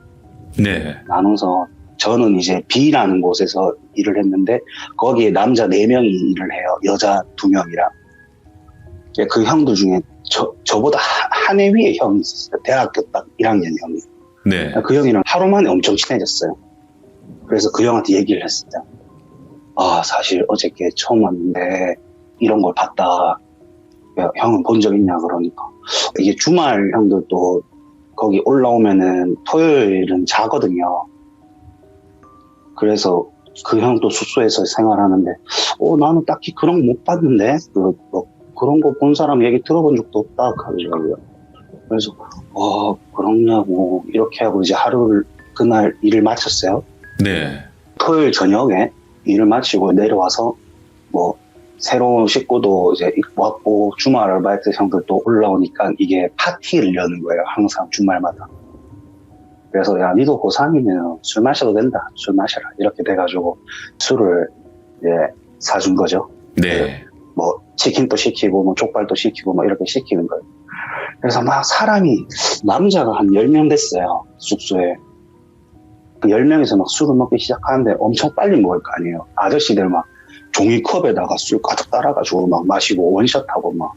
네. 나눠서 저는 이제 B라는 곳에서 일을 했는데 거기에 남자 4명이 일을 해요. 여자 2명이랑. 그 형들 중에 저보다 한 해 위에 형이 있었어요. 대학교 딱 1학년 형이. 네. 그 형이랑 하루 만에 엄청 친해졌어요. 그래서 그 형한테 얘기를 했어요. 사실 어저께 처음 왔는데 이런 걸 봤다. 야, 형은 본 적 있냐 그러니까 이게 주말 형들도 거기 올라오면은 토요일은 자거든요. 그래서 그 형도 숙소에서 생활하는데, 나는 딱히 그런 거 못 봤는데, 그런 거 본 사람 얘기 들어본 적도 없다, 그러더라고요. 그래서, 그러냐고, 이렇게 하고 이제 하루를, 그날 일을 마쳤어요. 네. 토요일 저녁에 일을 마치고 내려와서, 새로운 식구도 이제 왔고, 주말 아르바이트 형들도 올라오니까 이게 파티를 여는 거예요, 항상 주말마다. 그래서, 야, 니도 고3이면 술 마셔도 된다, 술 마셔라. 이렇게 돼가지고, 술을 이제 사준 거죠. 네. 치킨도 시키고, 족발도 시키고, 이렇게 시키는 거예요. 그래서 막 사람이, 남자가 한 10명 됐어요, 숙소에. 그 10명에서 막 술을 먹기 시작하는데 엄청 빨리 먹을 거 아니에요. 아저씨들 막 종이컵에다가 술 가득 따라가지고 막 마시고 원샷하고 막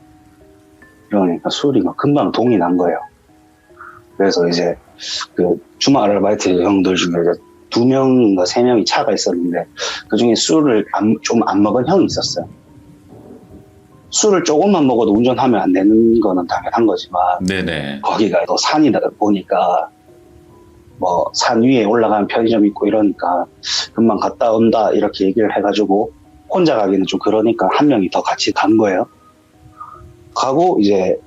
이러니까 술이 막 금방 동이 난 거예요. 그래서 이제 그 주말 아르바이트 형들 중에 2명인가 3명이 차가 있었는데 그 중에 술을 좀 안 먹은 형이 있었어요. 술을 조금만 먹어도 운전하면 안 되는 거는 당연한 거지만 네네. 거기가 또 산이다 보니까 산 위에 올라가면 편의점 있고 이러니까 금방 갔다 온다 이렇게 얘기를 해가지고 혼자 가기는 좀 그러니까 한 명이 더 같이 간 거예요. 가고 이제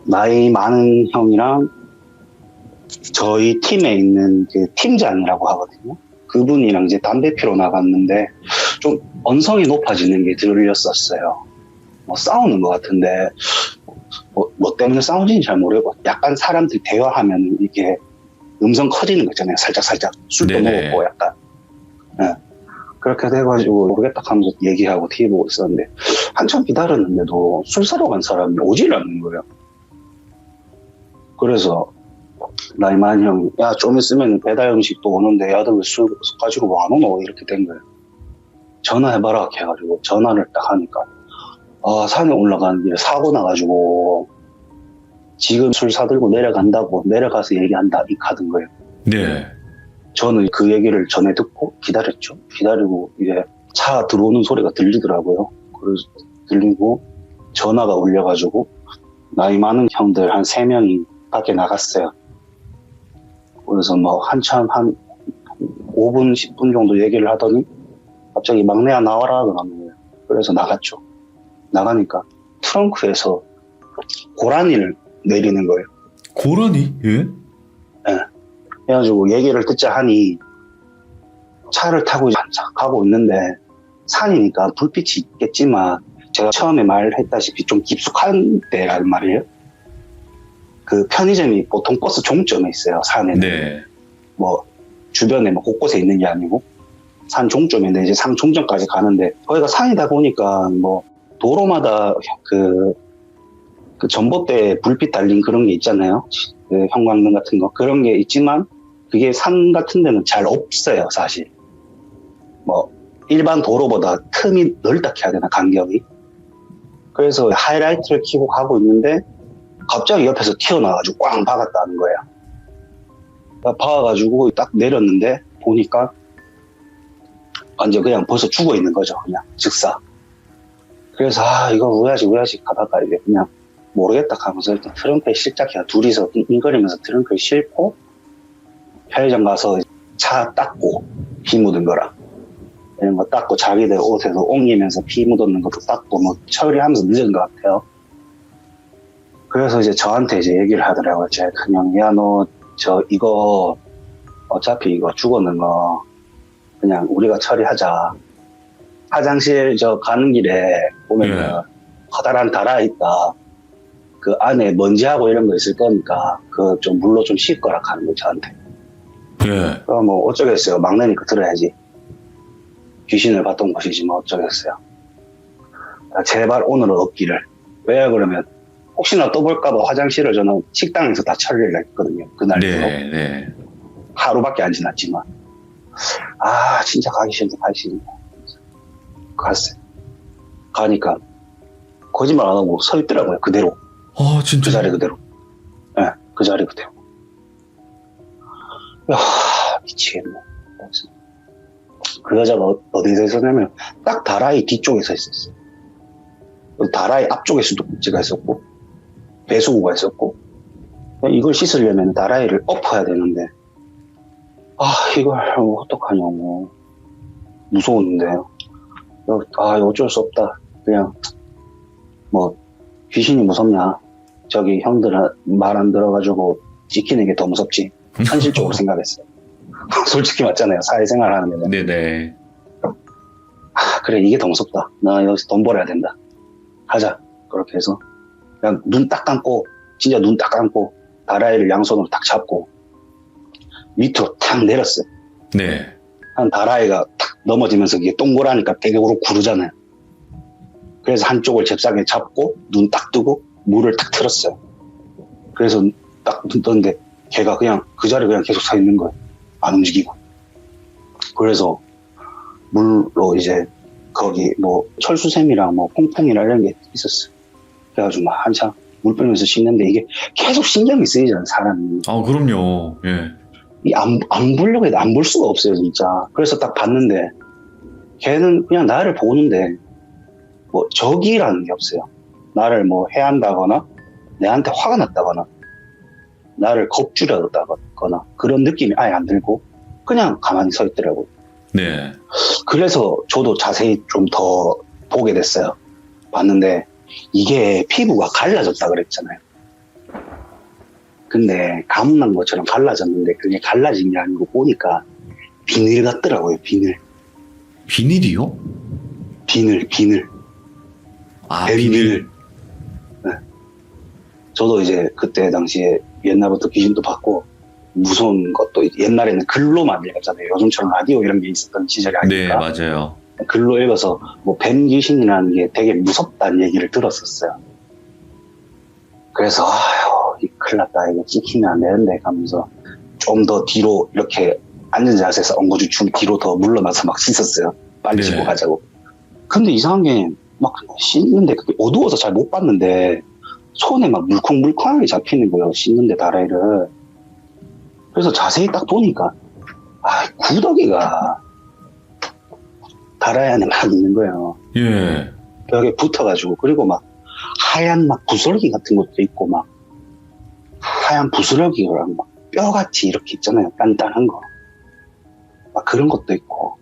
나이 많은 형이랑 저희 팀에 있는 그 팀장이라고 하거든요. 그분이랑 이제 담배 피러 나갔는데 좀 언성이 높아지는 게 들렸었어요. 싸우는 것 같은데 뭐 때문에 싸우는지는 잘 모르고 약간 사람들 대화하면 이게 음성 커지는 거 있잖아요. 살짝 술도 네네. 먹었고 약간 그렇게 돼가지고 모르겠다 하면서 얘기하고 TV 보고 있었는데 한참 기다렸는데도 술 사러 간 사람이 오질 않는 거예요. 그래서 나이 많은 형이 야 좀 있으면 배달 음식도 오는데 야들 왜 술 가지고 뭐 안 오노 이렇게 된 거예요. 전화해봐라 이렇게 해가지고 전화를 딱 하니까 산에 올라가는 길에 사고 나가지고 지금 술 사들고 내려간다고 내려가서 얘기한다 이 카드인 거예요. 네. 저는 그 얘기를 전에 듣고 기다렸죠. 기다리고 이제 차 들어오는 소리가 들리더라고요. 그래서 들리고 전화가 울려가지고 나이 많은 형들 한 3명이 밖에 나갔어요. 그래서 한참 한 5분 10분 정도 얘기를 하더니 갑자기 막내야 나와라 그러는 거예요. 그래서 나갔죠. 나가니까 트렁크에서 고라니를 내리는 거예요. 고라니? 예? 네. 그래가지고 얘기를 듣자 하니 차를 타고 가고 있는데 산이니까 불빛이 있겠지만 제가 처음에 말했다시피 좀 깊숙한 데란 말이에요. 그 편의점이 보통 버스 종점에 있어요. 산에는. 네. 주변에 곳곳에 있는 게 아니고 산 종점인데 이제 산 종점까지 가는데 거기가 산이다 보니까 도로마다 그 전봇대 불빛 달린 그런 게 있잖아요. 그 형광등 같은 거. 그런 게 있지만 그게 산 같은 데는 잘 없어요, 사실. 일반 도로보다 틈이 넓다 해야 되나, 간격이. 그래서 하이라이트를 켜고 가고 있는데 갑자기 옆에서 튀어나와가지고 꽝 박았다는 거예요. 박아가지고 딱 내렸는데 보니까 완전 그냥 벌써 죽어 있는 거죠, 그냥 즉사. 그래서 이거 우야식 하다가 이제 그냥 모르겠다 하면서 일단 트렁크에 실작해서 둘이서 낑낑거리면서 트렁크에 싣고 편의점 가서 차 닦고 피 묻은 거랑 이런 거 닦고 자기들 옷에서 옮기면서 피 묻었는 것도 닦고 처리하면서 늦은 것 같아요. 그래서 이제 저한테 이제 얘기를 하더라고요. 제가 그냥 야 너 이거 어차피 이거 죽었는 거 그냥 우리가 처리하자. 화장실 가는 길에 보면은 커다란 다라 있다. 그 안에 먼지하고 이런 거 있을 거니까 그 좀 물로 좀 씻거라 하는 거 저한테. 예. 그럼 어쩌겠어요. 막내니까 들어야지. 귀신을 봤던 것이지 어쩌겠어요. 제발 오늘은 없기를. 왜 그러면 혹시나 또 볼까봐 화장실을 저는 식당에서 다 처리를 했거든요. 그날도. 네. 하루밖에 안 지났지만. 진짜 가기 싫다. 갔어요. 가니까 거짓말 안 하고 서 있더라고요. 그대로. 진짜. 그 자리 그대로. 네, 그 자리 그대로. 미치겠네. 그 여자가 어디서 있었냐면 딱 다라이 뒤쪽에 서 있었어요. 다라이 앞쪽에서도 꼭지가 있었고 배수구가 있었고 이걸 씻으려면 다라이를 엎어야 되는데, 이걸 어떡하냐고. 무서웠는데, 어쩔 수 없다. 그냥, 귀신이 무섭냐. 저기 형들은 말 안 들어가지고 지키는 게 더 무섭지. 현실적으로 생각했어요. 솔직히 맞잖아요. 사회생활 하는 데는. 네네. 그래, 이게 더 무섭다. 나 여기서 돈 벌어야 된다. 하자. 그렇게 해서 그냥 눈 딱 감고, 진짜 눈 딱 감고 다라이를 양손으로 딱 잡고 밑으로 탁 내렸어요. 네. 한 다라이가 탁 넘어지면서 이게 동그라니까 대격으로 구르잖아요. 그래서 한쪽을 잽싸게 잡고 눈 딱 뜨고 물을 탁 틀었어요. 그래서 딱 눈 떴는데 걔가 그냥 그 자리에 그냥 계속 서 있는 거예요. 안 움직이고. 그래서 물로 이제 거기 철수샘이랑 퐁퐁이랑 이런 게 있었어요. 그래가지고 막 한참 물 빼면서 씻는데 이게 계속 신경이 쓰이잖아요, 사람이. 그럼요. 예. 안 보려고 해도 안 볼 수가 없어요, 진짜. 그래서 딱 봤는데 걔는 그냥 나를 보는데 적이라는 게 없어요. 나를 해한다거나 내한테 화가 났다거나 나를 겁주려다거나 그런 느낌이 아예 안 들고 그냥 가만히 서 있더라고요. 네. 그래서 저도 자세히 좀 더 보게 됐어요. 봤는데 이게 피부가 갈라졌다 그랬잖아요. 근데 가뭄난 것처럼 갈라졌는데 그게 갈라진 게 아니고 보니까 비늘 같더라고요. 비늘. 비닐이요? 비늘. 비닐. 네. 저도 이제 그때 당시에 옛날부터 귀신도 봤고 무서운 것도 옛날에는 글로만 읽었잖아요. 요즘처럼 라디오 이런 게 있었던 시절이 네, 아니니까. 맞아요. 글로 읽어서 뱀 귀신이라는 게 되게 무섭다는 얘기를 들었었어요. 그래서 큰일 났다. 이거 찍히면 안 되는데 하면서 좀 더 뒤로 이렇게 앉은 자세에서 엉거주춤 뒤로 더 물러나서 막 씻었어요. 빨리 네. 씻고 가자고. 근데 이상한 게 막 씻는데 그게 어두워서 잘 못 봤는데 손에 막 물컹물컹하게 잡히는 거예요. 씻는데 다라이를. 그래서 자세히 딱 보니까 구더기가 다라이 안에 막 있는 거예요. 예. 벽에 붙어가지고. 그리고 막 하얀 막 부스러기 같은 것도 있고 막 하얀 부스러기랑 막 뼈같이 이렇게 있잖아요. 단단한 거. 막 그런 것도 있고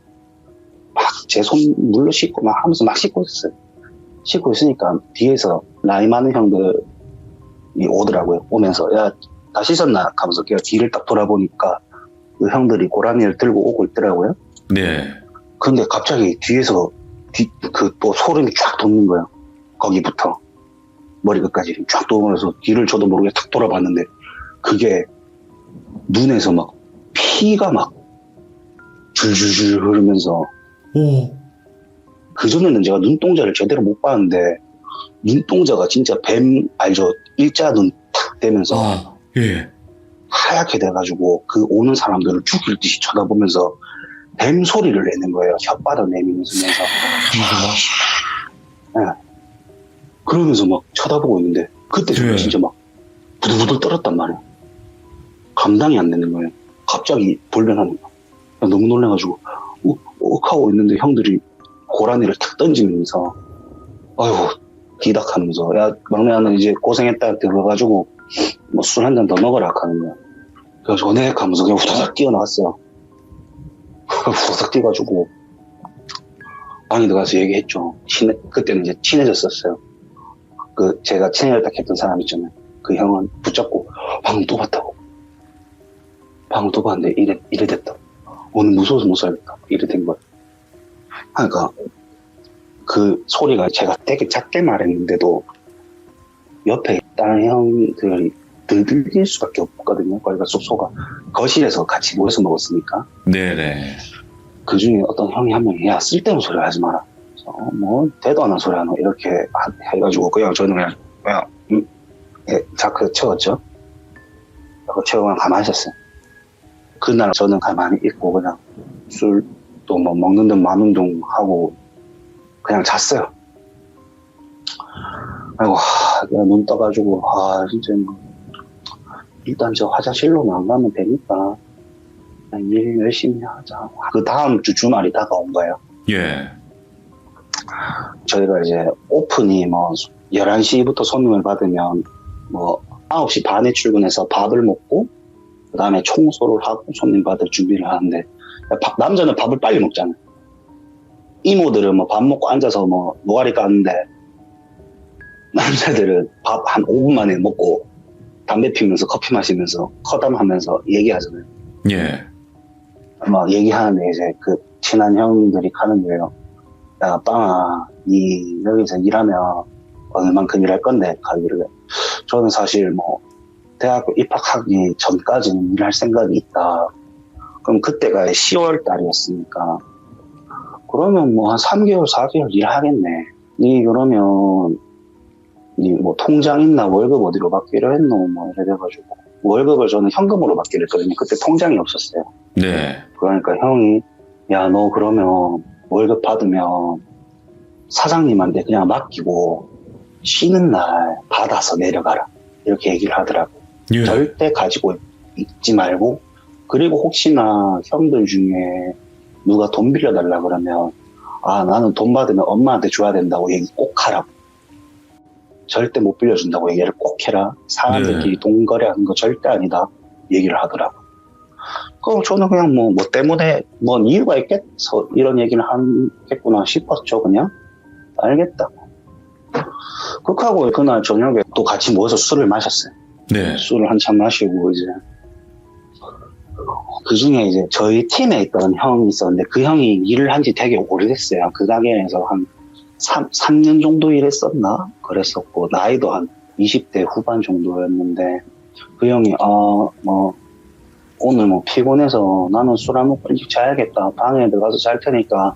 막 제 손 물로 씻고 막 하면서 막 씻고 있었어요. 씻고 있으니까 뒤에서 나이 많은 형들이 오더라고요. 오면서 야, 다 씻었나? 하면서 걔가 뒤를 딱 돌아보니까 그 형들이 고라니를 들고 오고 있더라고요. 네. 근데 갑자기 뒤에서 또 소름이 쫙 돋는 거예요. 거기부터 머리 끝까지 쫙 돌면서 뒤를 저도 모르게 탁 돌아봤는데 그게 눈에서 막 피가 막 줄줄줄 흐르면서 그전에는 제가 눈동자를 제대로 못 봤는데 눈동자가 진짜 뱀 알죠? 일자 눈 탁 되면서 예. 하얗게 돼가지고 그 오는 사람들을 죽일 듯이 쳐다보면서 뱀 소리를 내는 거예요. 혓바닥 내밀면서. 네. 그러면서 막 쳐다보고 있는데 그때 저는 진짜 막 부들부들 떨었단 말이에요. 감당이 안 되는 거예요. 갑자기 돌변하는 거. 너무 놀라가지고 하고 있는데 형들이 고라니를 탁 던지면서 기닥하면서 야 막내는 이제 고생했다 들어가지고 술 한 잔 더 먹어라 하는 거야. 그래서 네 하면서 그냥 후다닥 뛰어나왔어요. 후다닥 뛰어가지고 방에 들어가서 얘기했죠. 그때는 이제 친해졌었어요. 제가 친해졌다 했던 사람 있잖아요. 그 형은 붙잡고 방금 또 봤다고. 방금 또 봤는데 이래 됐다. 오늘 무서워서 못 살겠다. 이래 된 거야. 그러니까 그 소리가 제가 되게 작게 말했는데도 옆에 다른 형들이 들릴 수밖에 없거든요. 거기가 숙소가 거실에서 같이 모여서 먹었으니까. 네네. 그 중에 어떤 형이 한 명이 야 쓸데없는 소리 하지 마라. 대도 안 하는 소리 하노 이렇게 해가지고 그냥 저는 그냥 자크 채웠죠. 자크 채우고 그냥 가만히 있었어요. 그날 저는 가만히 있고 그냥 술도 먹는 듯 마는 둥 하고 그냥 잤어요. 아이고 눈 떠가지고 진짜 일단 저 화장실로는 안 가면 되니까 그냥 일 열심히 하자. 그 다음 주 주말이 다가온 거예요. 예. 저희가 이제 오픈이 11시부터 손님을 받으면 9시 9시 반에 출근해서 밥을 먹고 그 다음에 청소를 하고 손님 받을 준비를 하는데 남자는 밥을 빨리 먹잖아요. 이모들은 뭐 밥 먹고 앉아서 뭐 노가리 까는데 남자들은 밥 한 5분 만에 먹고 담배 피우면서 커피 마시면서 커담하면서 얘기하잖아요. 예. 막 얘기하는데 이제 그 친한 형들이 가는 거예요. 야, 빵아, 니 여기서 일하면 얼만큼 일할 건데? 가기를. 저는 사실 뭐 대학교 입학하기 전까지는 일할 생각이 있다. 그럼 그때가 10월 달이었으니까 그러면 뭐 한 3개월, 4개월 일하겠네. 니 그러면 니 뭐 통장 있나 월급 어디로 받기로 했노? 뭐 이래 돼가지고 월급을 저는 현금으로 받기로 했거든요. 그때 통장이 없었어요. 네. 그러니까 형이 야, 너 그러면 월급 받으면 사장님한테 그냥 맡기고 쉬는 날 받아서 내려가라. 이렇게 얘기를 하더라고. 예. 절대 가지고 있지 말고 그리고 혹시나 형들 중에 누가 돈 빌려달라 그러면 아, 나는 돈 받으면 엄마한테 줘야 된다고 얘기 꼭 하라고. 절대 못 빌려준다고 얘기를 꼭 해라. 사람들끼리 돈 거래하는 거 절대 아니다. 얘기를 하더라고. 그럼 저는 그냥 뭐 때문에 뭔 이유가 있겠어 이런 얘기를 하겠구나 싶었죠. 그냥 알겠다. 그렇게 하고 그날 저녁에 또 같이 모여서 술을 마셨어요. 네. 술을 한참 마시고 이제 그 중에 이제 저희 팀에 있던 형이 있었는데 그 형이 일을 한 지 되게 오래됐어요. 그 가게에서 한 3년 정도 일했었나? 그랬었고 나이도 한 20대 후반 정도였는데 그 형이 뭐 오늘 뭐 피곤해서 나는 술 안 먹고 일찍 자야겠다. 방에 들어가서 잘 테니까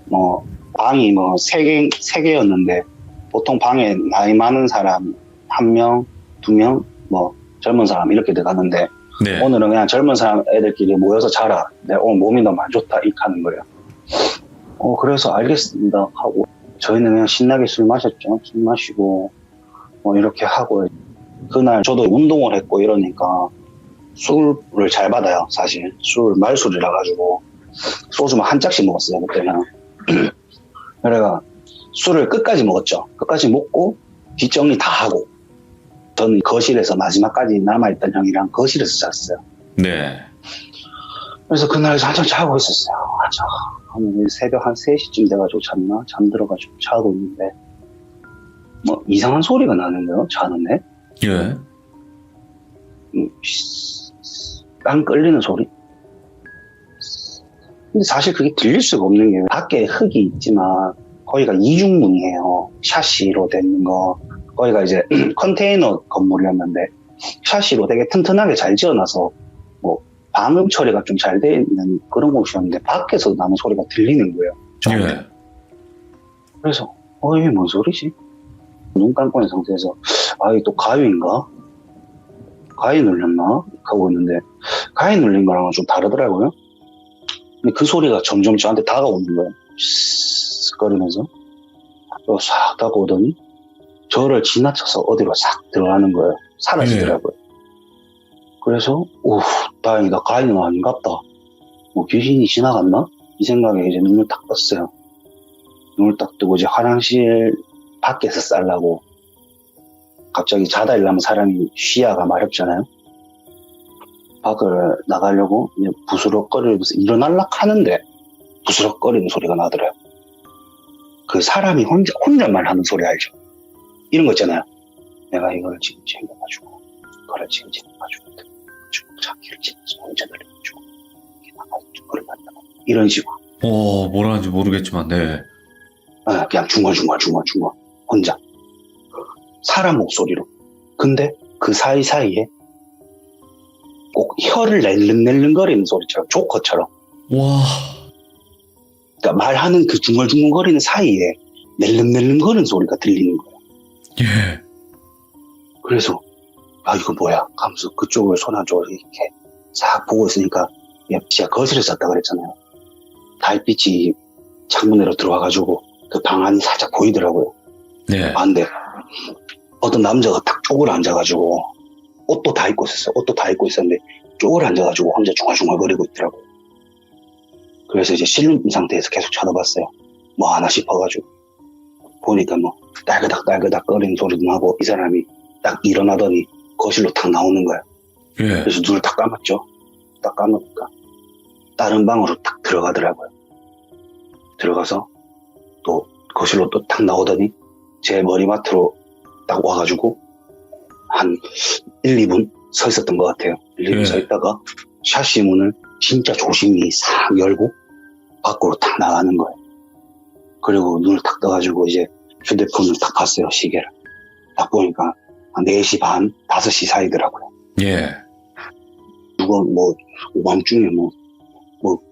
뭐 방이 뭐 3개였는데 보통 방에 나이 많은 사람 1명, 2명 뭐 젊은 사람 이렇게 들어가는데 네. 오늘은 그냥 젊은 사람 애들끼리 모여서 자라. 내가 오늘 몸이 너무 안 좋다 이렇게 하는 거예요. 그래서 알겠습니다 하고 저희는 그냥 신나게 술 마셨죠. 술 마시고 뭐 이렇게 하고 그날 저도 운동을 했고 이러니까 술을 잘 받아요. 사실 술 말술이라 가지고 소주만 한 짝씩 먹었어요 그때는. 그래가 술을 끝까지 먹었죠. 끝까지 먹고 뒷정리 다 하고 저는 거실에서 마지막까지 남아있던 형이랑 거실에서 잤어요. 네. 그래서 그날 한참 자고 있었어요. 한 새벽 한 3시쯤 돼가지고 잤나? 잠들어가지고 자고 있는데 뭐 이상한 소리가 나는 거예요. 자는데 예. 땅 끌리는 소리. 근데 사실 그게 들릴 수가 없는 게 밖에 흙이 있지만 거기가 이중문이에요. 샤시로 된 거. 거기가 이제 컨테이너 건물이었는데 샤시로 되게 튼튼하게 잘 지어놔서 뭐 방음 처리가 좀 잘 돼 있는 그런 곳이었는데 밖에서 나는 소리가 들리는 거예요. 예. 그래서 이게 뭔 소리지? 눈 감고 있는 상태에서 이게 또 가위인가? 가위 눌렸나? 하고 있는데 가위 눌린 거랑은 좀 다르더라고요. 근데 그 소리가 점점 저한테 다가오는 거예요. 거리면서 싹 다가오더니 저를 지나쳐서 어디로 싹 들어가는 거예요. 사라지더라고요. 그래서 다행이다. 가위는 아닌갑다. 뭐 귀신이 지나갔나? 이 생각에 이제 눈을 딱 떴어요. 눈을 딱 뜨고 이제 화장실 밖에서 쌀라고 갑자기 자다 일어나면 사람이 쉬야가 마렵잖아요. 밖을 나가려고 이제 부스럭거리면서 일어날라 하는데 부스럭거리는 소리가 나더라고요. 그 사람이 혼자만 하는 소리 알죠? 이런 거 있잖아요. 내가 이걸 지금 챙겨가지고 이거를 지금 챙겨가지고 자기를 챙겨서 혼자 내려가지고 이렇게 나가서 그걸 만나고 이런 식으로 뭐라 하는지 모르겠지만 네. 그냥 중얼중얼 혼자 사람 목소리로. 근데 그 사이사이에 꼭 혀를 낼름낼름거리는 소리처럼 조커처럼 와. 그러니까 말하는 그 중얼중얼거리는 사이에 낼름낼름거리는 소리가 들리는 거예요. 예. 그래서 이거 뭐야 하면서 그쪽을 손 안쪽으로 이렇게 싹 보고 있으니까 제가 거실에서 잤다 그랬잖아요. 달빛이 창문으로 들어와가지고 그 방 안이 살짝 보이더라고요. 네. 근데 어떤 남자가 딱 쪼그려 앉아가지고 옷도 다 입고 있었어요. 옷도 다 입고 있었는데 쪼그려 앉아가지고 혼자 중얼중얼거리고 있더라고요. 그래서 이제 실눈 상태에서 계속 쳐다봤어요. 뭐 하나 싶어가지고 보니까 뭐 딸그닥 거리는 소리도 나고 이 사람이 딱 일어나더니 거실로 탁 나오는 거야. 예. 그래서 눈을 딱 감았죠. 딱 감으니까 다른 방으로 딱 들어가더라고요. 들어가서 또 거실로 또 탁 나오더니 제 머리맡으로 딱 와가지고 한 1, 2분 서 있었던 것 같아요. 1, 2분 예. 서 있다가 샤시 문을 진짜 조심히 싹 열고 밖으로 탁 나가는 거예요. 그리고 눈을 탁 떠가지고 이제 휴대폰을 딱 봤어요. 시계를. 딱 보니까 한 4시 반, 5시 사이더라고요. 예. 누가 뭐 오밤중에 뭐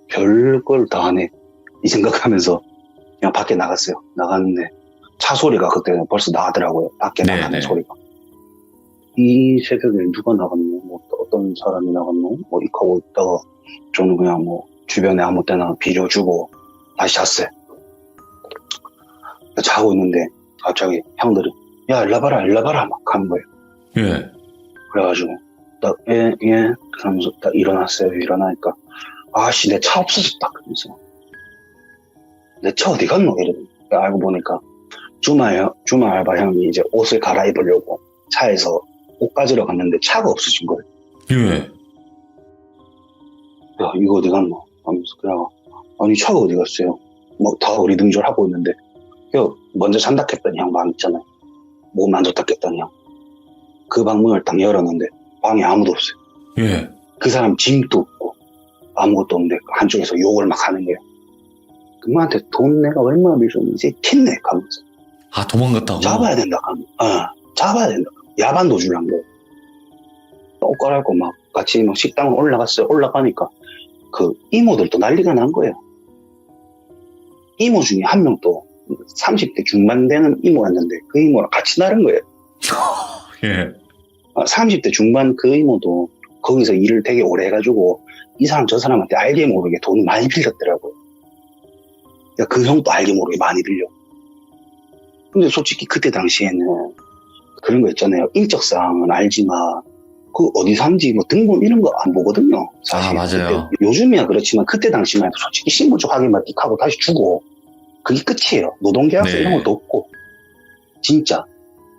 별걸 다 하네 이 생각하면서 그냥 밖에 나갔어요. 나갔는데 차 소리가 그때 벌써 나더라고요. 밖에 네, 나가는 네. 소리가. 이 새벽에 누가 나갔노? 뭐 어떤 사람이 나갔노? 뭐 이하고 있다가 저는 그냥 뭐 주변에 아무 때나 비려주고 다시 잤어요. 자고 있는데 갑자기 형들이 야 일로 와봐라 막 하는 거예요. 예. 그래가지고 딱 예 그러면서 딱 일어났어요. 일어나니까 아씨 내 차 없어졌다 그러면서 내 차 어디 갔노? 이러더니 알고 보니까 주말 알바 형이 이제 옷을 갈아입으려고 차에서 옷 가지러 갔는데 차가 없어진 거예요. 예. 야 이거 어디 갔노? 하면서 그냥 아니 차가 어디 갔어요? 뭐 다 어리둥절하고 있는데 먼저 잔다 했더니 형 방 있잖아요. 몸 안 좋다 했더니 형 그 방 문을 딱 열었는데 방에 아무도 없어요. 예. 그 사람 짐도 없고 아무것도 없는데 한쪽에서 욕을 막 하는 거예요. 그만한테 돈 내가 얼마 빌렸는지 튑네 하면서 아, 도망갔다고? 잡아야 된다 하면서 잡아야 된다. 야반도 주란 거예요. 옷 갈아입고 막 같이 막 식당을 올라갔어요. 올라가니까 그 이모들도 난리가 난 거예요. 이모 중에 한 명 또 30대 중반 되는 이모였는데 그 이모랑 같이 나른 거예요. 예. 30대 중반 그 이모도 거기서 일을 되게 오래 해가지고 이 사람 저 사람한테 알게 모르게 돈을 많이 빌렸더라고요. 그 형도 알게 모르게 많이 빌려. 근데 솔직히 그때 당시에는 그런 거 있잖아요. 인적사항은 알지만 그 어디 산지 뭐 등본 이런 거 안 보거든요. 사실. 아, 맞아요. 그때, 요즘이야 그렇지만 그때 당시만 해도 솔직히 신분증 확인만 띡 하고 다시 주고 그게 끝이에요. 노동계약서 네. 이런 것도 없고 진짜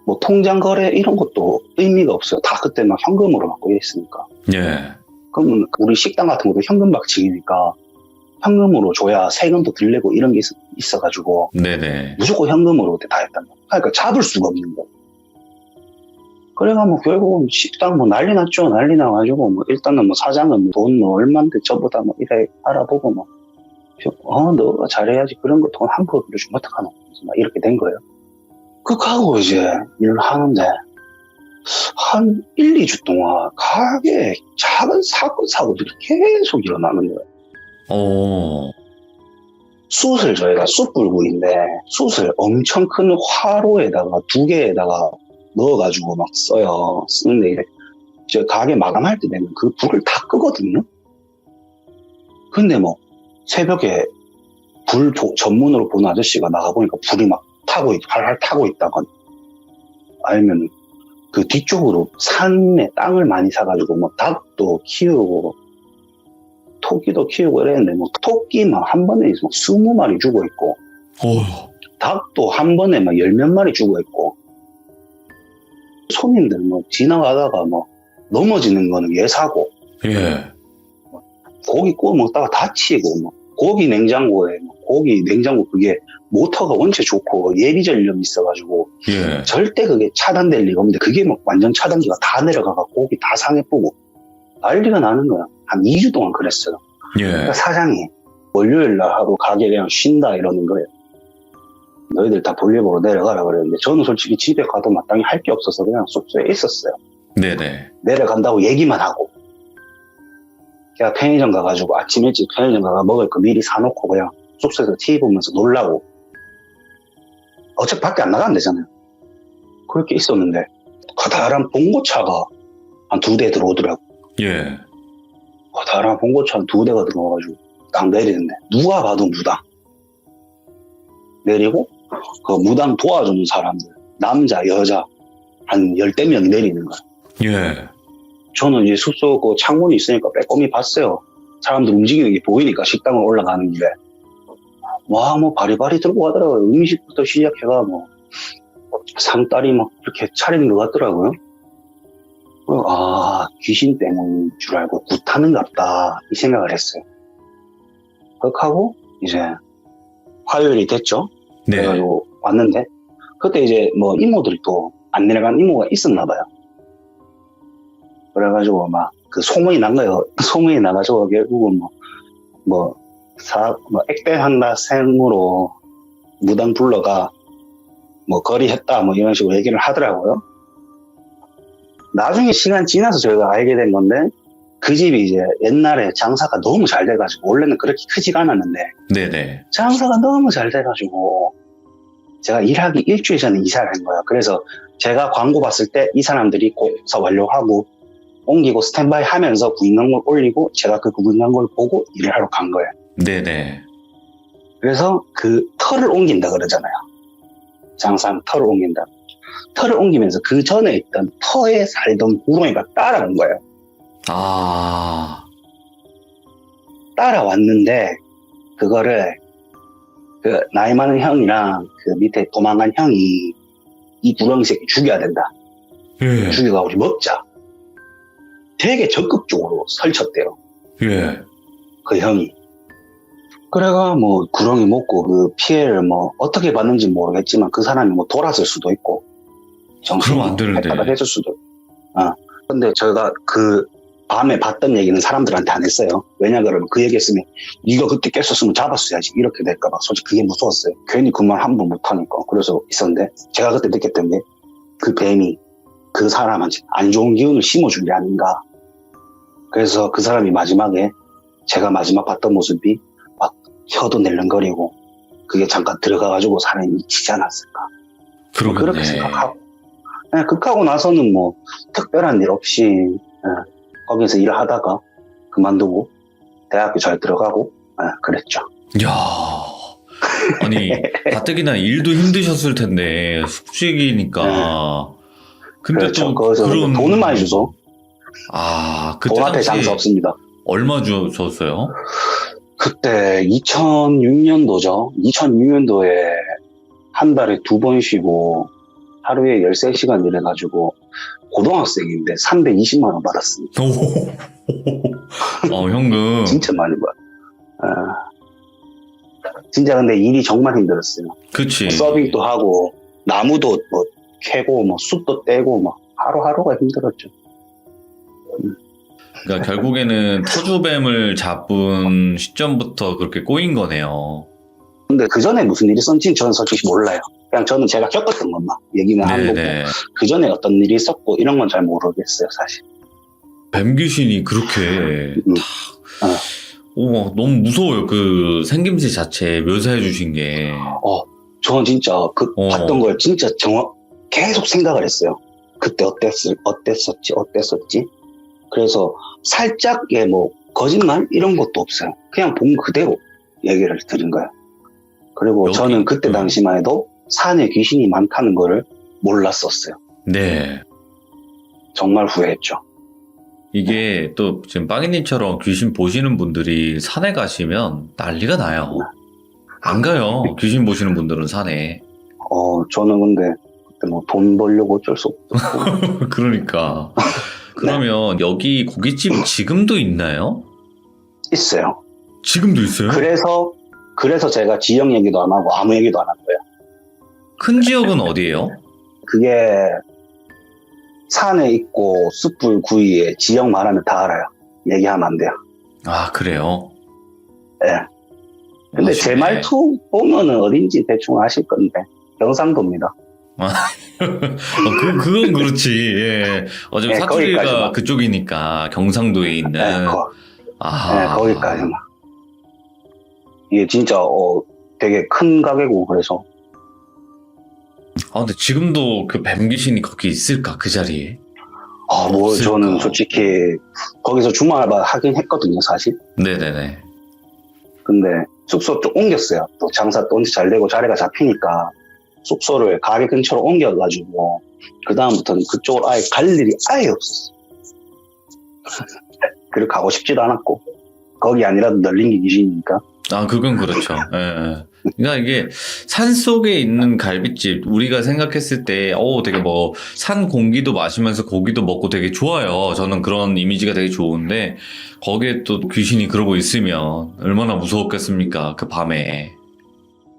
뭐 통장 거래 이런 것도 의미가 없어요. 다 그때 막 현금으로 받고 이랬으니까. 예. 그러면 우리 식당 같은 것도 현금 박치기니까 현금으로 줘야 세금도 덜 내고 이런 게 있어가지고 네네. 무조건 현금으로 그때 다 했단 말이야. 그러니까 잡을 수가 없는 거야. 그래가 뭐 결국은 식당 뭐 난리 났죠. 난리 나가지고 뭐 일단은 뭐 사장은 돈 뭐 얼만데 저보다 뭐 이래 알아보고 뭐 너가 잘해야지 그런 거 돈 한 푼 빌려주면 어떡하노 막 이렇게 된 거예요. 하고 이제 일을 하는데 한 1, 2주 동안 가게에 작은 사고들이 계속 일어나는 거예요. 오. 숯을 저희가 숯불구이인데 숯을 엄청 큰 화로에다가 2개에다가 넣어가지고 막 써요. 쓰는데 이제 저 가게 마감할 때 되면 그 불을 다 끄거든요. 근데 뭐 새벽에 불 전문으로 보는 아저씨가 나가보니까 불이 막 활활 타고 있다건 아니면 그 뒤쪽으로 산에 땅을 많이 사가지고 뭐 닭도 키우고 토끼도 키우고 이랬는데 뭐 토끼만 한 번에 막 20마리 죽어 있고 오. 닭도 한 번에 막 10몇 마리 죽어 있고 손님들 뭐 지나가다가 뭐 넘어지는 거는 예사고 예. 고기 구워 먹다가 다치고 뭐 고기 냉장고에 고기 냉장고 그게 모터가 원체 좋고 예비 전력이 있어가지고 예. 절대 그게 차단될 리가 없는데 그게 막 완전 차단기가 다 내려가가 고기 다 상해보고 난리가 나는 거야. 한 2주 동안 그랬어요. 예. 그러니까 사장이 월요일날 하루 가게 그냥 쉰다 이러는 거예요. 너희들 다 볼일보러 내려가라 그랬는데 저는 솔직히 집에 가도 마땅히 할 게 없어서 그냥 숙소에 있었어요. 네네. 내려간다고 얘기만 하고 그냥 편의점 가가지고 아침 일찍 편의점 가가 먹을 거 미리 사놓고 그냥 숙소에서 TV 보면서 놀라고 어차피 밖에 안 나가면 되잖아요. 그렇게 있었는데 커다란 봉고차가 한 2대 들어오더라고. 예. 커다란 봉고차 한 2대가 들어와가지고 딱 내리는데 누가 봐도 무당 내리고 그 무당 도와주는 사람들 남자 여자 한 10대 명이 내리는 거야. 예. 저는 이제 숙소 그 창문이 있으니까 빼꼼히 봤어요. 사람들 움직이는 게 보이니까 식당을 올라가는 길에 와 뭐 바리바리 들고 가더라고요. 음식부터 시작해가 뭐 상다리 막 이렇게 차리는 것 같더라고요. 그리고 귀신 때문인 줄 알고 굿하는갑다 이 생각을 했어요. 그렇게 하고 이제 화요일이 됐죠. 네. 그래가지고 왔는데 그때 이제 뭐 이모들이 또 안 내려간 이모가 있었나 봐요. 그래가지고 막 그 소문이 난 거예요. 소문이 나가지고 결국은 뭐 액땜한다 생으로 무당 불러가 뭐 거리했다 뭐 이런 식으로 얘기를 하더라고요. 나중에 시간 지나서 저희가 알게 된 건데 그 집이 이제 옛날에 장사가 너무 잘 돼가지고 원래는 그렇게 크지가 않았는데 네네. 장사가 너무 잘 돼가지고 제가 일하기 일주일 전에 이사를 한 거예요. 그래서 제가 광고 봤을 때 이 사람들이 공사 완료하고 옮기고 스탠바이 하면서 구인광고를 올리고 제가 그 구인광고를 보고 일을 하러 간 거예요. 네네. 그래서 그 털을 옮긴다 그러잖아요. 장사하면 털을 옮긴다. 털을 옮기면서 그 전에 있던 터에 살던 구렁이가 따라온 거예요. 따라왔는데 그거를 그 나이 많은 형이랑 그 밑에 도망간 형이 이 구렁이 새끼 죽여야 된다. 예. 죽여가 우리 먹자. 되게 적극적으로 설쳤대요. 예. 그 형이. 그래가 뭐 구렁이 먹고 그 피해를 뭐 어떻게 받는지 모르겠지만 그 사람이 뭐 돌았을 수도 있고 그럼 안 되는데. 했을 수도 있고. 근데 저희가 그 밤에 봤던 얘기는 사람들한테 안 했어요. 왜냐 그러면 그 얘기했으면 네가 그때 깼었으면 잡았어야지 이렇게 될까봐 솔직히 그게 무서웠어요. 괜히 그 말 한 번 못하니까. 그래서 있었는데 제가 그때 느꼈던 게 그 뱀이 그 사람한테 안 좋은 기운을 심어준 게 아닌가. 그래서 그 사람이 마지막에 제가 마지막 봤던 모습이 막 혀도 낼름거리고 그게 잠깐 들어가가지고 사람이 미치지 않았을까. 그러겠네. 그렇게 생각하고 극하고 나서는 뭐 특별한 일 없이 거기서 일을 하다가 그만두고 대학교 잘 들어가고 그랬죠. 이야. 아니 가뜩이나 일도 힘드셨을 텐데 숙식이니까. 근데 그렇죠. 또 거기서 그런 돈을 많이 주죠. 그때 돈 앞에 당시 장사 없습니다. 얼마 줬어요? 그때 2006년도죠. 2006년도에 한 달에 2번 쉬고 하루에 13시간 일해가지고 고등학생인데 320만 원 받았습니다. 현금. 진짜 많이 받. 진짜 근데 일이 정말 힘들었어요. 그치. 서빙도 하고 나무도 뭐 캐고 뭐 숲도 떼고 막 하루하루가 힘들었죠. 그러니까 결국에는 터주뱀을 잡은 시점부터 그렇게 꼬인 거네요. 근데 그 전에 무슨 일이 있었는지 저는 솔직히 몰라요. 그냥 저는 제가 겪었던 것만 얘기는 한 거고 그 전에 어떤 일이 있었고 이런 건 잘 모르겠어요 사실. 뱀 귀신이 그렇게 너무 무서워요. 그 생김새 자체 묘사해 주신 게. 저는 진짜 봤던 걸 진짜 계속 생각을 했어요. 그때 어땠었지? 그래서 살짝의 뭐 거짓말 이런 것도 없어요. 그냥 본 그대로 얘기를 드린 거예요. 그리고 저는 그때 당시만 해도 산에 귀신이 많다는 거를 몰랐었어요. 네. 정말 후회했죠. 이게 또 지금 빵이님처럼 귀신 보시는 분들이 산에 가시면 난리가 나요. 안 가요. 귀신 보시는 분들은 산에. 저는 근데 그때 뭐 돈 벌려고 어쩔 수 없었고. 그러니까. 그러면 여기 고깃집 지금도 있나요? 있어요. 지금도 있어요? 그래서 제가 지역 얘기도 안 하고 아무 얘기도 안 한 거예요. 큰 지역은 어디예요? 그게 산에 있고 숯불 구이에 지역 말하면 다 알아요. 얘기하면 안 돼요. 그래요? 네. 근데 제 말투 보면은 어딘지 대충 아실 건데 경상도입니다. 그건 그렇지. 예. 어차피 사투리가 거기까지만. 그쪽이니까 경상도에 있는. 거기까지만. 이게 진짜 되게 큰 가게고 그래서. 근데 지금도 그 뱀 귀신이 거기 있을까 그 자리에? 저는 솔직히 거기서 주말 알바 하긴 했거든요 사실. 네네네. 근데 숙소 좀 옮겼어요. 또 장사 또 잘 되고 자리가 잡히니까 숙소를 가게 근처로 옮겨가지고 그 다음부터는 그쪽으로 아예 갈 일이 아예 없었어. 그리고 가고 싶지도 않았고 거기 아니라도 널린 게 귀신이니까. 그건 그렇죠. 예. 그러니까 이게 산 속에 있는 갈빗집 우리가 생각했을 때 되게 뭐 산 공기도 마시면서 고기도 먹고 되게 좋아요. 저는 그런 이미지가 되게 좋은데 거기에 또 귀신이 그러고 있으면 얼마나 무서웠겠습니까? 그 밤에.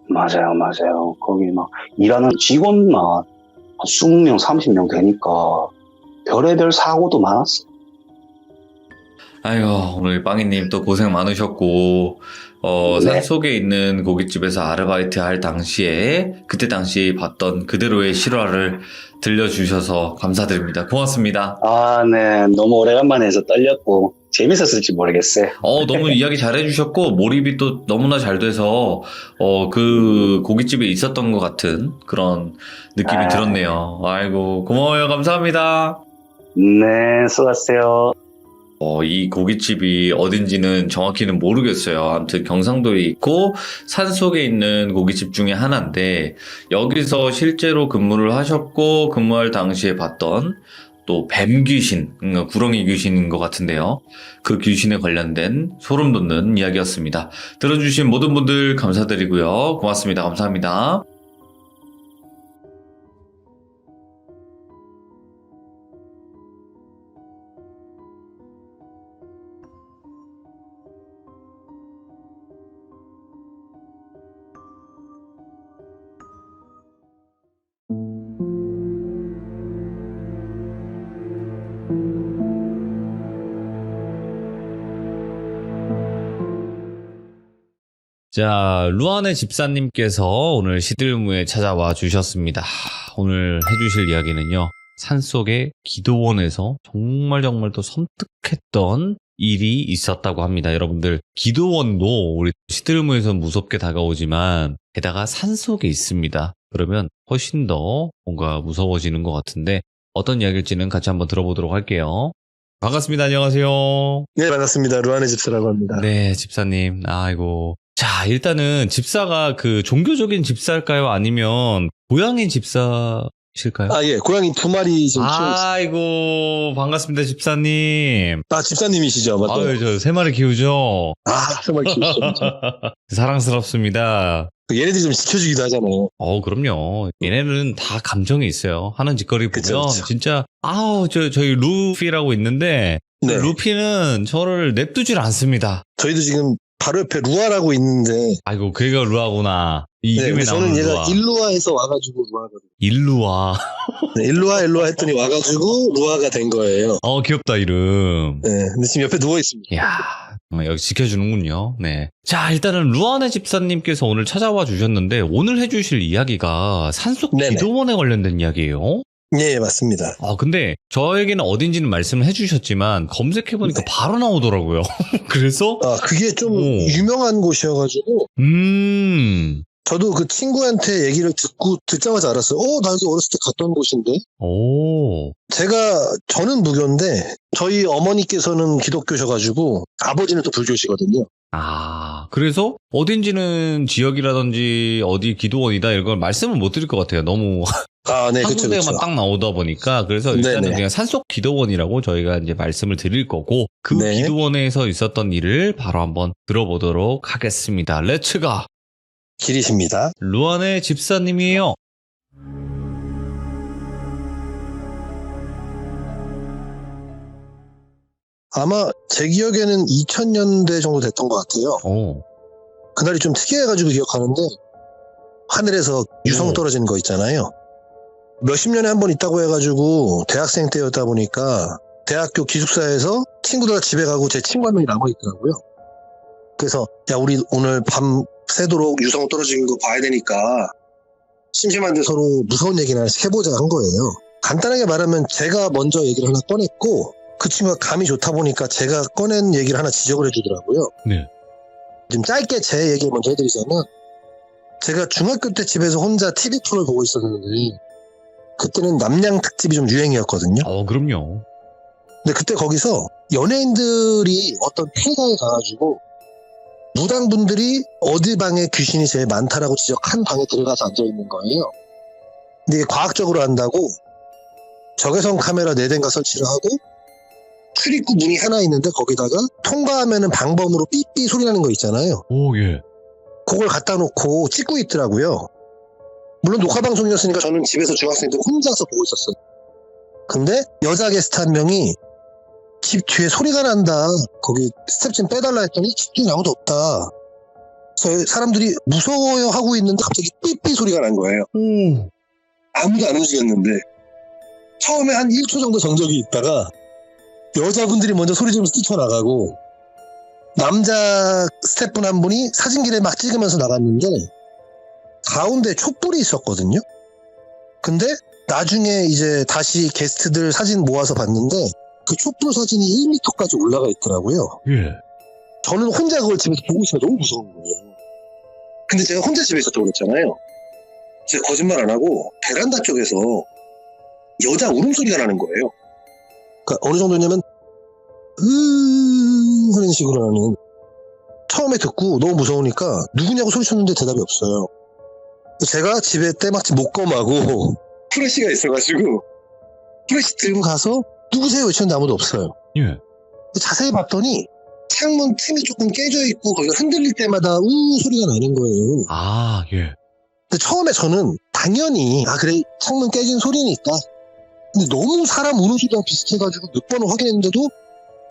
맞아요, 맞아요. 거기 막 일하는 직원만 한 20명, 30명 되니까 별의별 사고도 많았어요. 아이고, 오늘 빵이님 또 고생 많으셨고, 네. 산 속에 있는 고깃집에서 아르바이트 할 당시에, 그때 당시 봤던 그대로의 실화를 들려주셔서 감사드립니다. 고맙습니다. 아, 네. 너무 오래간만에 해서 떨렸고 재밌었을지 모르겠어요. 너무 이야기 잘해주셨고, 몰입이 또 너무나 잘 돼서, 그 고깃집에 있었던 것 같은 그런 느낌이 들었네요. 아이고, 고마워요. 감사합니다. 네, 수고하세요. 이 고깃집이 어딘지는 정확히는 모르겠어요. 아무튼 경상도에 있고 산속에 있는 고깃집 중에 하나인데 여기서 실제로 근무를 하셨고 근무할 당시에 봤던 또 뱀 귀신, 구렁이 귀신인 것 같은데요. 그 귀신에 관련된 소름 돋는 이야기였습니다. 들어주신 모든 분들 감사드리고요. 고맙습니다. 감사합니다. 자, 루안의 집사님께서 오늘 시들무에 찾아와 주셨습니다. 오늘 해주실 이야기는요, 산속의 기도원에서 정말 또 섬뜩했던 일이 있었다고 합니다. 여러분들, 기도원도 우리 시들무에서 무섭게 다가오지만 게다가 산속에 있습니다. 그러면 훨씬 더 뭔가 무서워지는 것 같은데 어떤 이야기일지는 같이 한번 들어보도록 할게요. 반갑습니다. 안녕하세요. 네, 반갑습니다. 루안의 집사라고 합니다. 네, 집사님. 아이고. 자, 일단은 집사가 그 종교적인 집사일까요? 아니면 고양이 집사실까요? 아, 예. 고양이 2마리 지금 키우고 있습니다. 아이고, 반갑습니다, 집사님. 아, 집사님이시죠? 맞아요. 아유, 저 3마리 키우죠? 아, 정말 키우시죠. 사랑스럽습니다. 얘네들이 좀 지켜주기도 하잖아요. 그럼요. 얘네는 다 감정이 있어요. 하는 짓거리 보면 그쵸, 그쵸. 진짜 저희 루피라고 있는데 네. 루피는 저를 냅두질 않습니다. 저희도 지금 바로 옆에 루아라고 있는데. 아이고, 걔가 루아구나. 이 네, 이름에 저는 나오는 얘가 루아. 일루아에서 와가지고 루아거든요. 일루아. 네, 일루아 했더니 와가지고 루아가 된 거예요. 귀엽다, 이름. 네, 근데 지금 옆에 누워있습니다. 이야, 여기 지켜주는군요. 네. 자, 일단은 루안의 집사님께서 오늘 찾아와 주셨는데, 오늘 해주실 이야기가 산속 네네. 기도원에 관련된 이야기예요. 네, 맞습니다. 근데 저에게는 어딘지는 말씀을 해주셨지만, 검색해보니까 네. 바로 나오더라고요. 그래서, 아, 그게 좀 오. 유명한 곳이어가지고, 저도 그 친구한테 얘기를 듣자마자 알았어요. 나 여기 어렸을 때 갔던 곳인데? 오. 저는 무교인데, 저희 어머니께서는 기독교셔가지고, 아버지는 또 불교시거든요. 그래서 어딘지는 지역이라든지 어디 기도원이다 이런 걸 말씀을 못 드릴 것 같아요. 너무 아, 네, 한 그쵸, 군데만 그쵸. 딱 나오다 보니까 그래서 일단은 네네. 그냥 산속 기도원이라고 저희가 이제 말씀을 드릴 거고 그 네. 기도원에서 있었던 일을 바로 한번 들어보도록 하겠습니다. 렛츠가 길이십니다. 루안의 집사님이에요. 아마 제 기억에는 2000년대 정도 됐던 것 같아요. 오. 그날이 좀 특이해가지고 기억하는데, 하늘에서 유성 떨어지는 거 있잖아요. 몇십 년에 한 번 있다고 해가지고 대학생 때였다 보니까 대학교 기숙사에서 친구들 집에 가고 제 친구 한 명이 남아있더라고요. 그래서 야, 우리 오늘 밤 새도록 유성 떨어지는 거 봐야 되니까 심심한데 서로 무서운 얘기나 해보자 한 거예요. 간단하게 말하면 제가 먼저 얘기를 하나 꺼냈고 그 친구가 감이 좋다 보니까 제가 꺼낸 얘기를 하나 지적을 해주더라고요. 네. 지금 짧게 제 얘기 먼저 해드리자면, 제가 중학교 때 집에서 혼자 TV 프로를 보고 있었는데 그때는 남양 특집이 좀 유행이었거든요. 그럼요. 근데 그때 거기서 연예인들이 어떤 폐가에 가가지고 무당분들이 어디 방에 귀신이 제일 많다라고 지적한 방에 들어가서 앉아있는 거예요. 근데 이게 과학적으로 한다고 적외선 카메라 4대인가 설치를 하고 출입구 문이 하나 있는데 거기다가 통과하면은 방범으로 삐삐 소리 나는 거 있잖아요. 오, 예. 그걸 갖다 놓고 찍고 있더라고요. 물론 녹화방송이었으니까 저는 집에서 중학생 때 혼자서 보고 있었어요. 근데 여자 게스트 한 명이 집 뒤에 소리가 난다. 거기 스텝 좀 빼달라 했더니 집 뒤에 아무도 없다. 그래서 사람들이 무서워요 하고 있는데 갑자기 삐삐 소리가 난 거예요. 아무도 안 움직였는데 처음에 한 1초 정도 정적이 있다가 여자분들이 먼저 소리 지르면서 뛰쳐나가고 남자 스태프분 한 분이 사진기를 막 찍으면서 나갔는데 가운데 촛불이 있었거든요. 근데 나중에 이제 다시 게스트들 사진 모아서 봤는데 그 촛불 사진이 1m까지 올라가 있더라고요. 예. 저는 혼자 그걸 집에서 보고 있으면 너무 무서운 거예요. 근데 제가 혼자 집에 있었다고 그랬잖아요. 제가 거짓말 안 하고 베란다 쪽에서 여자 울음소리가 나는 거예요. 그러니까 어느 정도냐면 하는 식으로 하는. 처음에 듣고 너무 무서우니까 누구냐고 소리쳤는데 대답이 없어요. 제가 집에 때마침 목검하고 프레시가 있어가지고 프레시 들고 가서 누구세요 외쳤는데 아무도 없어요. 예. 자세히 봤더니 창문 틈이 조금 깨져 있고 거기가 흔들릴 때마다 소리가 나는 거예요. 아, 예. 근데 처음에 저는 당연히 그래 창문 깨진 소리니까. 근데 너무 사람 우는 소리랑 비슷해가지고 몇 번을 확인했는데도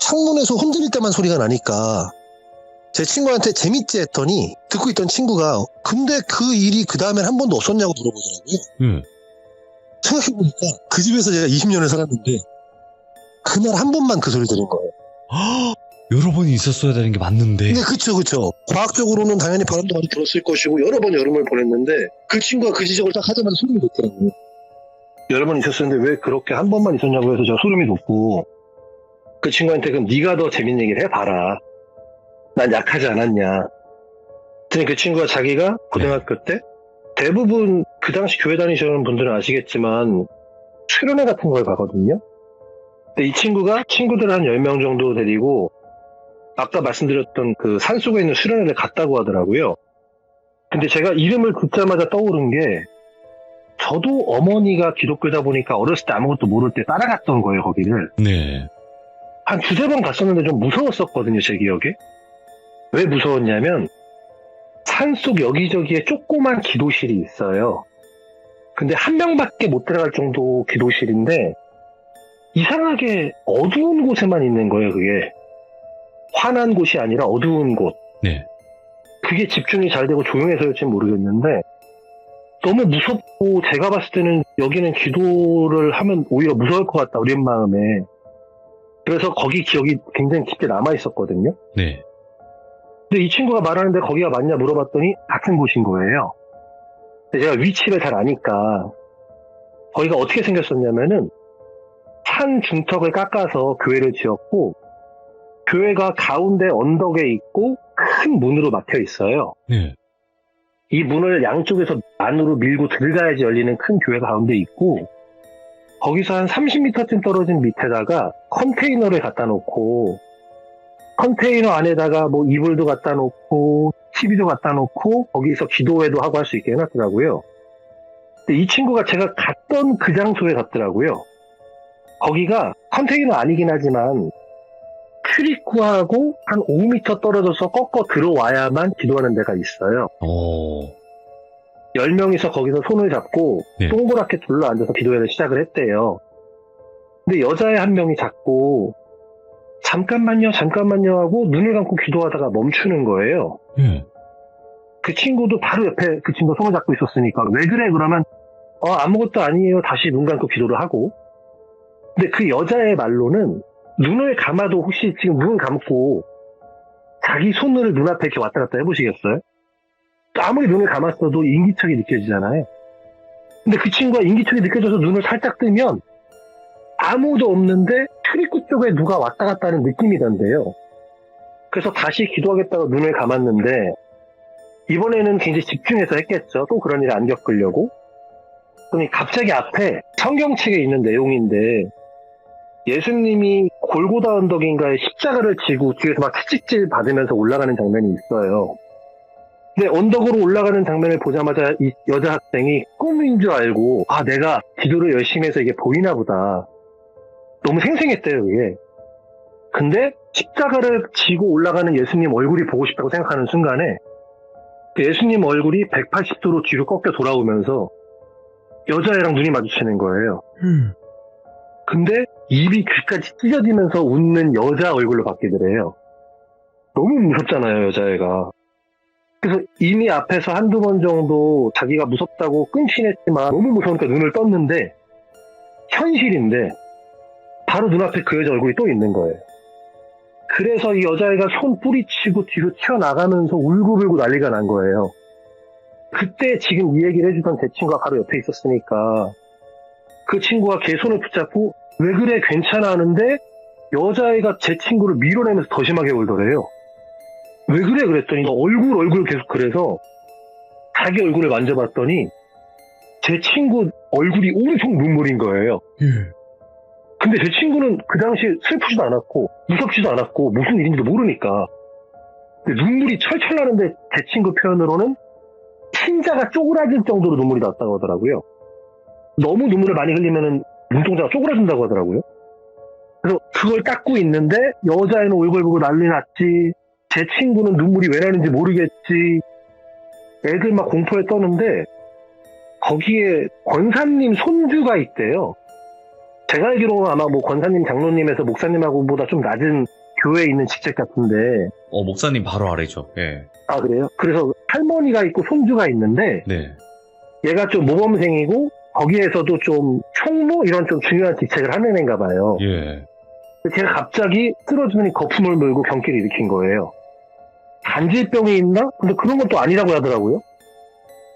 창문에서 흔들릴 때만 소리가 나니까 제 친구한테 재밌지 했더니 듣고 있던 친구가 근데 그 일이 그 다음엔 한 번도 없었냐고 물어보더라고요. 생각해보니까 그 집에서 제가 20년을 살았는데 그날 한 번만 그 소리 들은 거예요. 여러 번이 있었어야 되는 게 맞는데. 네, 그쵸. 과학적으로는 당연히 바람도 많이 불었을 것이고 여러 번 여름을 보냈는데 그 친구가 그 지적을 딱 하자마자 소름이 돋더라고요. 여러 번 있었었는데 왜 그렇게 한 번만 있었냐고 해서 제가 소름이 돋고 그 친구한테 그럼 네가 더 재밌는 얘기를 해봐라. 난 약하지 않았냐. 그랬더니 그 친구가 자기가 고등학교 때 대부분 그 당시 교회 다니시는 분들은 아시겠지만 수련회 같은 걸 가거든요. 근데 이 친구가 친구들 한 10명 정도 데리고 아까 말씀드렸던 그 산속에 있는 수련회를 갔다고 하더라고요. 근데 제가 이름을 듣자마자 떠오른 게 저도 어머니가 기독교다 보니까 어렸을 때 아무것도 모를 때 따라갔던 거예요, 거기를. 네. 한 두세 번 갔었는데 좀 무서웠었거든요, 제 기억에. 왜 무서웠냐면 산속 여기저기에 조그만 기도실이 있어요. 근데 한 명밖에 못 들어갈 정도 기도실인데 이상하게 어두운 곳에만 있는 거예요, 그게. 환한 곳이 아니라 어두운 곳. 네. 그게 집중이 잘 되고 조용해서일지 모르겠는데 너무 무섭고 제가 봤을 때는 여기는 기도를 하면 오히려 무서울 것 같다, 우리 마음에. 그래서 거기 기억이 굉장히 깊게 남아있었거든요. 네. 근데 이 친구가 말하는데 거기가 맞냐 물어봤더니 같은 곳인 거예요. 근데 제가 위치를 잘 아니까 거기가 어떻게 생겼었냐면은 산 중턱을 깎아서 교회를 지었고 교회가 가운데 언덕에 있고 큰 문으로 막혀 있어요. 네. 이 문을 양쪽에서 안으로 밀고 들어가야지 열리는 큰 교회가 가운데 있고 거기서 한 30m쯤 떨어진 밑에다가 컨테이너를 갖다 놓고 컨테이너 안에다가 뭐 이불도 갖다 놓고 TV도 갖다 놓고 거기서 기도회도 하고 할 수 있게 해놨더라고요. 근데 이 친구가 제가 갔던 그 장소에 갔더라고요. 거기가 컨테이너 아니긴 하지만 출입구하고 한 5m 떨어져서 꺾어 들어와야만 기도하는 데가 있어요. 10명이서 거기서 손을 잡고 네. 동그랗게 둘러앉아서 기도회를 시작을 했대요. 근데 여자애 한 명이 자꾸 잠깐만요 하고 눈을 감고 기도하다가 멈추는 거예요. 그 친구도 바로 옆에 그 친구가 손을 잡고 있었으니까 왜 그래 그러면 아무것도 아니에요 다시 눈 감고 기도를 하고. 근데 그 여자의 말로는 눈을 감아도 혹시 지금 눈을 감고 자기 손을 눈앞에 이렇게 왔다 갔다 해보시겠어요? 아무리 눈을 감았어도 인기척이 느껴지잖아요. 근데 그 친구가 인기척이 느껴져서 눈을 살짝 뜨면 아무도 없는데 출입구 쪽에 누가 왔다 갔다 하는 느낌이 든대요. 그래서 다시 기도하겠다고 눈을 감았는데 이번에는 굉장히 집중해서 했겠죠. 또 그런 일을 안 겪으려고. 그러니 갑자기 앞에 성경책에 있는 내용인데 예수님이 골고다 언덕인가에 십자가를 지고 뒤에서 막 채찍질 받으면서 올라가는 장면이 있어요. 근데 언덕으로 올라가는 장면을 보자마자 이 여자 학생이 꿈인 줄 알고 내가 기도를 열심히 해서 이게 보이나 보다. 너무 생생했대요, 그게. 근데 십자가를 지고 올라가는 예수님 얼굴이 보고 싶다고 생각하는 순간에 그 예수님 얼굴이 180도로 뒤로 꺾여 돌아오면서 여자애랑 눈이 마주치는 거예요. 근데 입이 귀까지 찢어지면서 웃는 여자 얼굴로 바뀌더래요. 너무 무섭잖아요, 여자애가. 그래서 이미 앞에서 한두 번 정도 자기가 무섭다고 끊긴 했지만 너무 무서우니까 눈을 떴는데 현실인데 바로 눈앞에 그 여자 얼굴이 또 있는 거예요. 그래서 이 여자애가 손 뿌리치고 뒤로 튀어나가면서 울고불고 난리가 난 거예요. 그때 지금 이 얘기를 해주던 제 친구가 바로 옆에 있었으니까 그 친구가 걔 손을 붙잡고 왜 그래 괜찮아 하는데 여자애가 제 친구를 밀어내면서 더 심하게 울더래요. 왜 그래 그랬더니 얼굴 계속 그래서 자기 얼굴을 만져봤더니 제 친구 얼굴이 엄청 눈물인 거예요. 근데 제 친구는 그 당시 슬프지도 않았고 무섭지도 않았고 무슨 일인지도 모르니까 근데 눈물이 철철 나는데 제 친구 표현으로는 신자가 쪼그라질 정도로 눈물이 났다고 하더라고요. 너무 눈물을 많이 흘리면 눈동자가 쪼그라진다고 하더라고요. 그래서 그걸 닦고 있는데 여자애는 울고불고 난리 났지. 제 친구는 눈물이 왜 나는지 모르겠지. 애들 막 공포에 떠는데 거기에 권사님 손주가 있대요. 제가 알기로는 아마 뭐 권사님 장로님에서 목사님하고보다 좀 낮은 교회에 있는 직책 같은데. 목사님 바로 아래죠. 예. 아 그래요? 그래서 할머니가 있고 손주가 있는데 네. 얘가 좀 모범생이고 거기에서도 좀 총무 이런 좀 중요한 직책을 하는 애인가 봐요. 예. 걔가 갑자기 쓰러지더니 거품을 물고 경기를 일으킨 거예요. 간질병이 있나? 근데 그런 건 또 아니라고 하더라고요.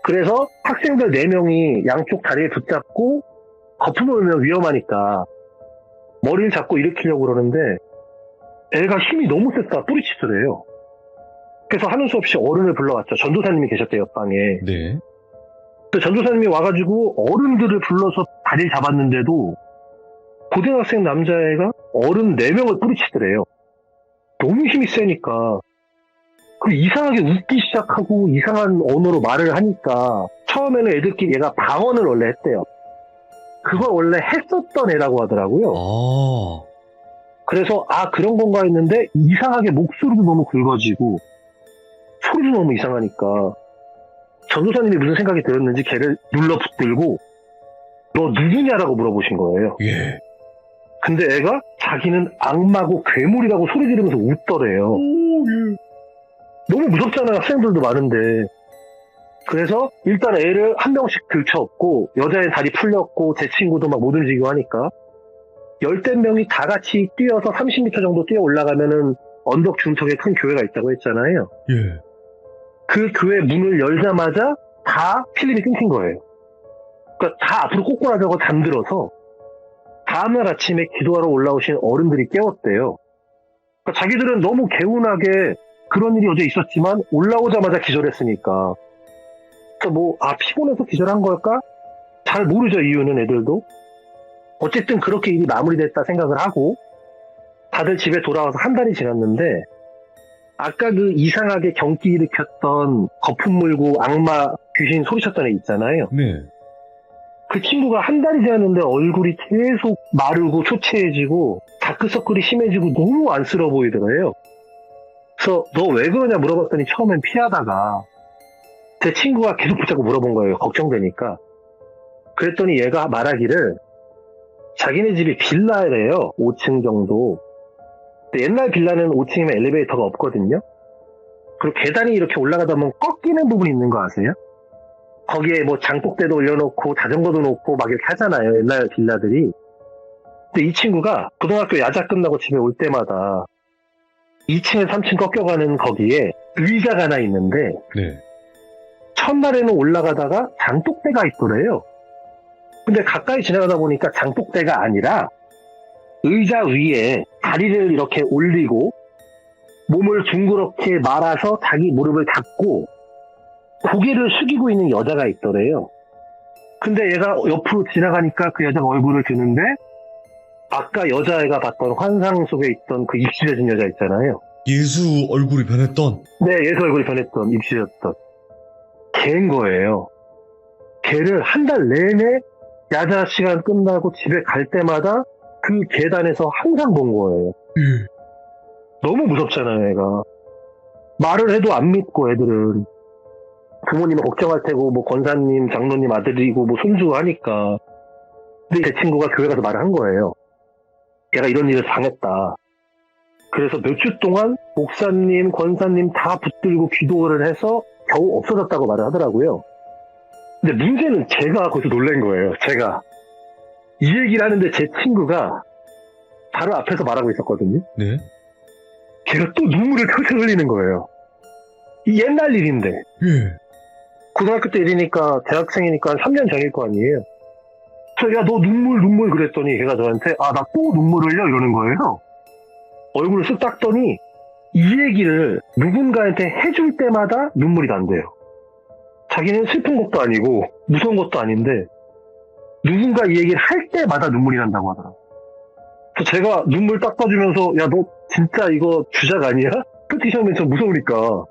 그래서 학생들 4명이 양쪽 다리에 붙잡고 거품을 물면 위험하니까 머리를 잡고 일으키려고 그러는데 애가 힘이 너무 세다 뿌리치더래요. 그래서 하는 수 없이 어른을 불러왔죠. 전도사님이 계셨대요, 옆방에. 네. 그 전도사님이 와가지고 어른들을 불러서 다리를 잡았는데도 고등학생 남자애가 어른 4명을 뿌리치더래요. 너무 힘이 세니까. 그 이상하게 웃기 시작하고 이상한 언어로 말을 하니까 처음에는 애들끼리 얘가 방언을 원래 했대요. 그걸 원래 했었던 애라고 하더라고요. 그래서 그런 건가 했는데 이상하게 목소리도 너무 굵어지고 소리도 너무 이상하니까 전도사님이 무슨 생각이 들었는지 걔를 눌러 붙들고 너 누구냐라고 물어보신 거예요. 예. 근데 애가 자기는 악마고 괴물이라고 소리 지르면서 웃더래요. 너무 무섭잖아요. 학생들도 많은데. 그래서 일단 애를 한 명씩 들쳐업고 여자애 다리 풀렸고 제 친구도 막 못 움직이고 하니까 열댓 명이 다 같이 뛰어서 30m 정도 뛰어 올라가면은 언덕 중턱에 큰 교회가 있다고 했잖아요. 예. 그 교회 문을 열자마자 다 필름이 끊긴 거예요. 그러니까 다 앞으로 꼬꾸라져서 잠들어서 다음날 아침에 기도하러 올라오신 어른들이 깨웠대요. 그러니까 자기들은 너무 개운하게 그런 일이 어제 있었지만 올라오자마자 기절했으니까. 그러니까 피곤해서 기절한 걸까? 잘 모르죠, 이유는 애들도. 어쨌든 그렇게 일이 마무리됐다 생각을 하고 다들 집에 돌아와서 한 달이 지났는데 아까 그 이상하게 경기 일으켰던 거품 물고 악마 귀신 소리쳤던 애 있잖아요. 네. 그 친구가 한 달이 지났는데 얼굴이 계속 마르고 초췌해지고 다크서클이 심해지고 너무 안쓰러워 보이더래요. 그래서 너 왜 그러냐 물어봤더니 처음엔 피하다가 제 친구가 계속 붙잡고 물어본 거예요. 걱정되니까. 그랬더니 얘가 말하기를 자기네 집이 빌라래요. 5층 정도. 근데 옛날 빌라는 5층이면 엘리베이터가 없거든요. 그리고 계단이 이렇게 올라가다 보면 꺾이는 부분이 있는 거 아세요? 거기에 장독대도 올려놓고 자전거도 놓고 막 이렇게 하잖아요. 옛날 빌라들이. 근데 이 친구가 고등학교 야자 끝나고 집에 올 때마다 2층에 3층 꺾여가는 거기에 의자가 하나 있는데 네. 첫날에는 올라가다가 장독대가 있더래요. 근데 가까이 지나가다 보니까 장독대가 아니라 의자 위에 다리를 이렇게 올리고 몸을 둥그렇게 말아서 자기 무릎을 닫고 고개를 숙이고 있는 여자가 있더래요. 근데 얘가 옆으로 지나가니까 그 여자가 얼굴을 드는데 아까 여자애가 봤던 환상 속에 있던 그 입술해진 여자 있잖아요. 예수 얼굴이 변했던. 네, 예수 얼굴이 변했던 입술이었던 걔인 거예요. 걔를 한 달 내내 야자 시간 끝나고 집에 갈 때마다 그 계단에서 항상 본 거예요. 너무 무섭잖아요, 애가. 말을 해도 안 믿고 애들은. 부모님은 걱정할 테고 뭐 권사님, 장로님 아들이고 뭐 손주고 하니까. 근데 제 친구가 교회 가서 말을 한 거예요. 걔가 이런 일을 당했다. 그래서 몇 주 동안 목사님, 권사님 다 붙들고 기도를 해서 겨우 없어졌다고 말을 하더라고요. 근데 문제는 제가 거기서 놀란 거예요. 제가 이 얘기를 하는데 제 친구가 바로 앞에서 말하고 있었거든요. 네. 걔가 또 눈물을 펴서 흘리는 거예요. 이 옛날 일인데. 예. 고등학교 때 일이니까 대학생이니까 한 3년 전일 거 아니에요. 그래서 야 너 눈물 그랬더니 걔가 저한테 아 나 또 눈물 흘려 이러는 거예요. 얼굴을 쓱 닦더니 이 얘기를 누군가한테 해줄 때마다 눈물이 난대요. 자기는 슬픈 것도 아니고 무서운 것도 아닌데 누군가 이 얘기를 할 때마다 눈물이 난다고 하더라고요. 그래서 제가 눈물 닦아주면서 야 너 진짜 이거 주작 아니야? 끝이 시험에 좀 무서우니까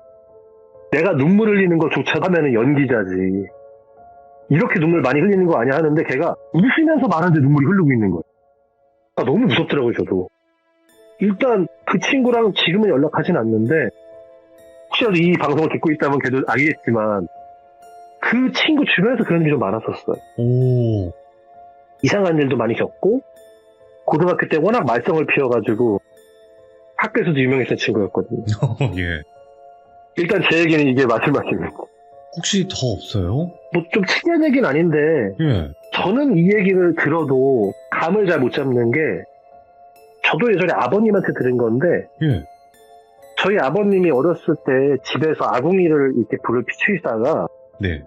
내가 눈물 흘리는 거조차 하면은 연기자지. 이렇게 눈물 많이 흘리는 거 아니야 하는데 걔가 웃으면서 말하는데 눈물이 흐르고 있는 거예요. 아, 너무 무섭더라고요, 저도. 일단 그 친구랑 지금은 연락하진 않는데 혹시라도 이 방송을 듣고 있다면 걔도 알겠지만 그 친구 주변에서 그런 일이 좀 많았었어요. 오. 이상한 일도 많이 겪고 고등학교 때 워낙 말썽을 피워가지고 학교에서도 유명했던 친구였거든요. 예. 일단 제 얘기는 이게 마지막입니다. 혹시 더 없어요? 뭐 좀 특이한 얘기는 아닌데 예. 저는 이 얘기를 들어도 감을 잘 못 잡는 게 저도 예전에 아버님한테 들은 건데 예. 저희 아버님이 어렸을 때 집에서 아궁이를 이렇게 불을 피치다가 네.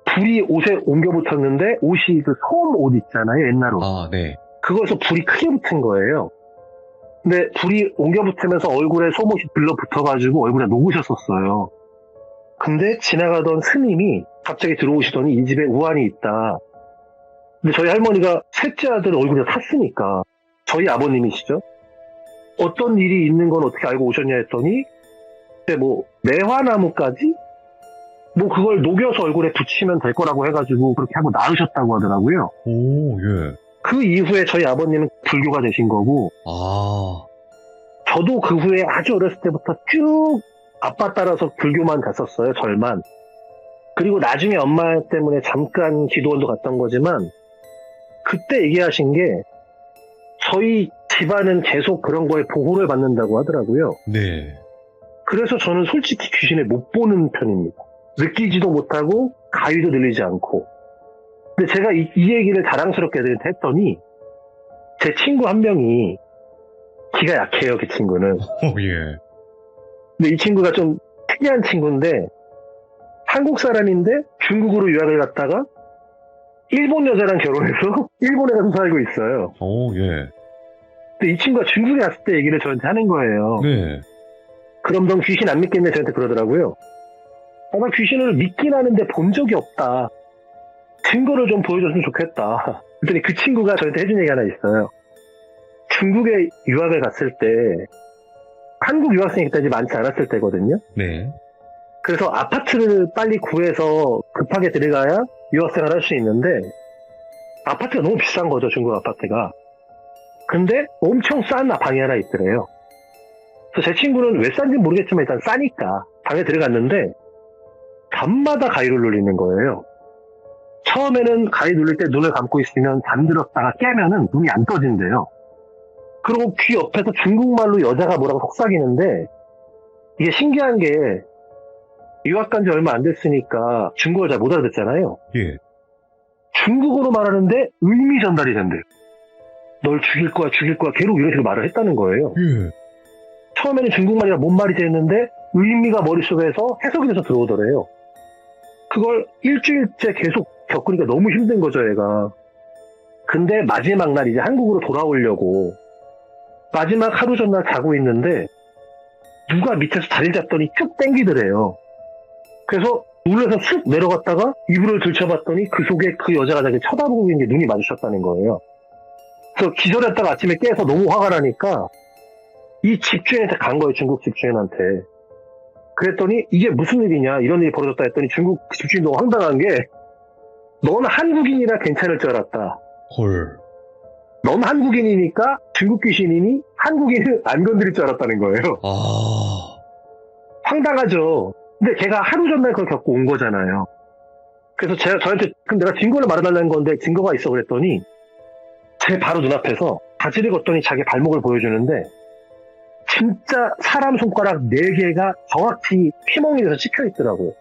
불이 옷에 옮겨 붙었는데 옷이 그 소음 옷 있잖아요, 옛날 옷. 아, 네. 그거에서 불이 크게 붙은 거예요. 근데 불이 옮겨 붙으면서 얼굴에 소음옷이 들러붙어가지고 얼굴에 녹으셨었어요. 근데 지나가던 스님이 갑자기 들어오시더니 이 집에 우환이 있다. 근데 저희 할머니가 셋째 아들 얼굴에 탔으니까 저희 아버님이시죠. 어떤 일이 있는 건 어떻게 알고 오셨냐 했더니 근데 뭐 매화나무까지 뭐 그걸 녹여서 얼굴에 붙이면 될 거라고 해가지고 그렇게 하고 나으셨다고 하더라고요. 오, 예. 그 이후에 저희 아버님은 불교가 되신 거고 아. 저도 그 후에 아주 어렸을 때부터 쭉 아빠 따라서 불교만 갔었어요. 절만. 그리고 나중에 엄마 때문에 잠깐 기도원도 갔던 거지만 그때 얘기하신 게 저희 집안은 계속 그런 거에 보호를 받는다고 하더라고요. 네. 그래서 저는 솔직히 귀신을 못 보는 편입니다. 느끼지도 못하고 가위도 들리지 않고. 근데 제가 이 얘기를 자랑스럽게 애들한테 했더니 제 친구 한 명이 기가 약해요. 그 친구는. 예. 근데 이 친구가 좀 특이한 친구인데 한국 사람인데 중국으로 유학을 갔다가 일본 여자랑 결혼해서 일본에 가서 살고 있어요. 오, 예. 근데 이 친구가 중국에 갔을 때 얘기를 저한테 하는 거예요. 네. 그럼 넌 귀신 안 믿겠네? 저한테 그러더라고요. 아, 나 귀신을 믿긴 하는데 본 적이 없다. 증거를 좀 보여줬으면 좋겠다. 그랬더니 그 친구가 저한테 해준 얘기 하나 있어요. 중국에 유학을 갔을 때 한국 유학생이 그때까지 많지 않았을 때거든요. 네. 그래서 아파트를 빨리 구해서 급하게 들어가야 유학생을 할 수 있는데 아파트가 너무 비싼 거죠. 중국 아파트가. 근데 엄청 싼 방이 하나 있더래요. 그래서 제 친구는 왜 싼지 모르겠지만 일단 싸니까 방에 들어갔는데 밤마다 가위를 눌리는 거예요. 처음에는 가위 눌릴 때 눈을 감고 있으면 잠들었다가 깨면은 눈이 안 떠진대요. 그리고 귀 옆에서 중국말로 여자가 뭐라고 속삭이는데 이게 신기한 게 유학 간 지 얼마 안 됐으니까 중국어를 잘 못 알아듣잖아요. 예. 중국어로 말하는데 의미 전달이 된대요. 널 죽일 거야 계속 이런 식으로 말을 했다는 거예요. 예. 처음에는 중국말이라 뭔 말이지 했는데 의미가 머릿속에서 해석이 돼서 들어오더래요. 그걸 일주일째 계속 겪으니까 너무 힘든 거죠, 얘가. 근데 마지막 날 이제 한국으로 돌아오려고 마지막 하루 전날 자고 있는데 누가 밑에서 다리를 잡더니 쭉 당기더래요. 그래서 놀라서 쑥 내려갔다가 이불을 들춰봤더니 그 속에 그 여자가 자기 쳐다보고 있는 게 눈이 마주쳤다는 거예요. 그래서 기절했다가 아침에 깨서 너무 화가 나니까 이 집주인한테 간 거예요, 중국 집주인한테. 그랬더니 이게 무슨 일이냐, 이런 일이 벌어졌다 했더니 중국 집주인도 황당한 게 넌 한국인이라 괜찮을 줄 알았다. 헐. 넌 한국인이니까 중국 귀신이니 한국인을 안 건드릴 줄 알았다는 거예요. 아. 황당하죠. 근데 걔가 하루 전날 그걸 겪고 온 거잖아요. 그래서 저한테 그럼 내가 증거를 말해달라는 건데 증거가 있어 그랬더니 제 바로 눈앞에서 바지를 걷더니 자기 발목을 보여주는데 진짜 사람 손가락 4개가 정확히 피멍이 돼서 찍혀있더라고요.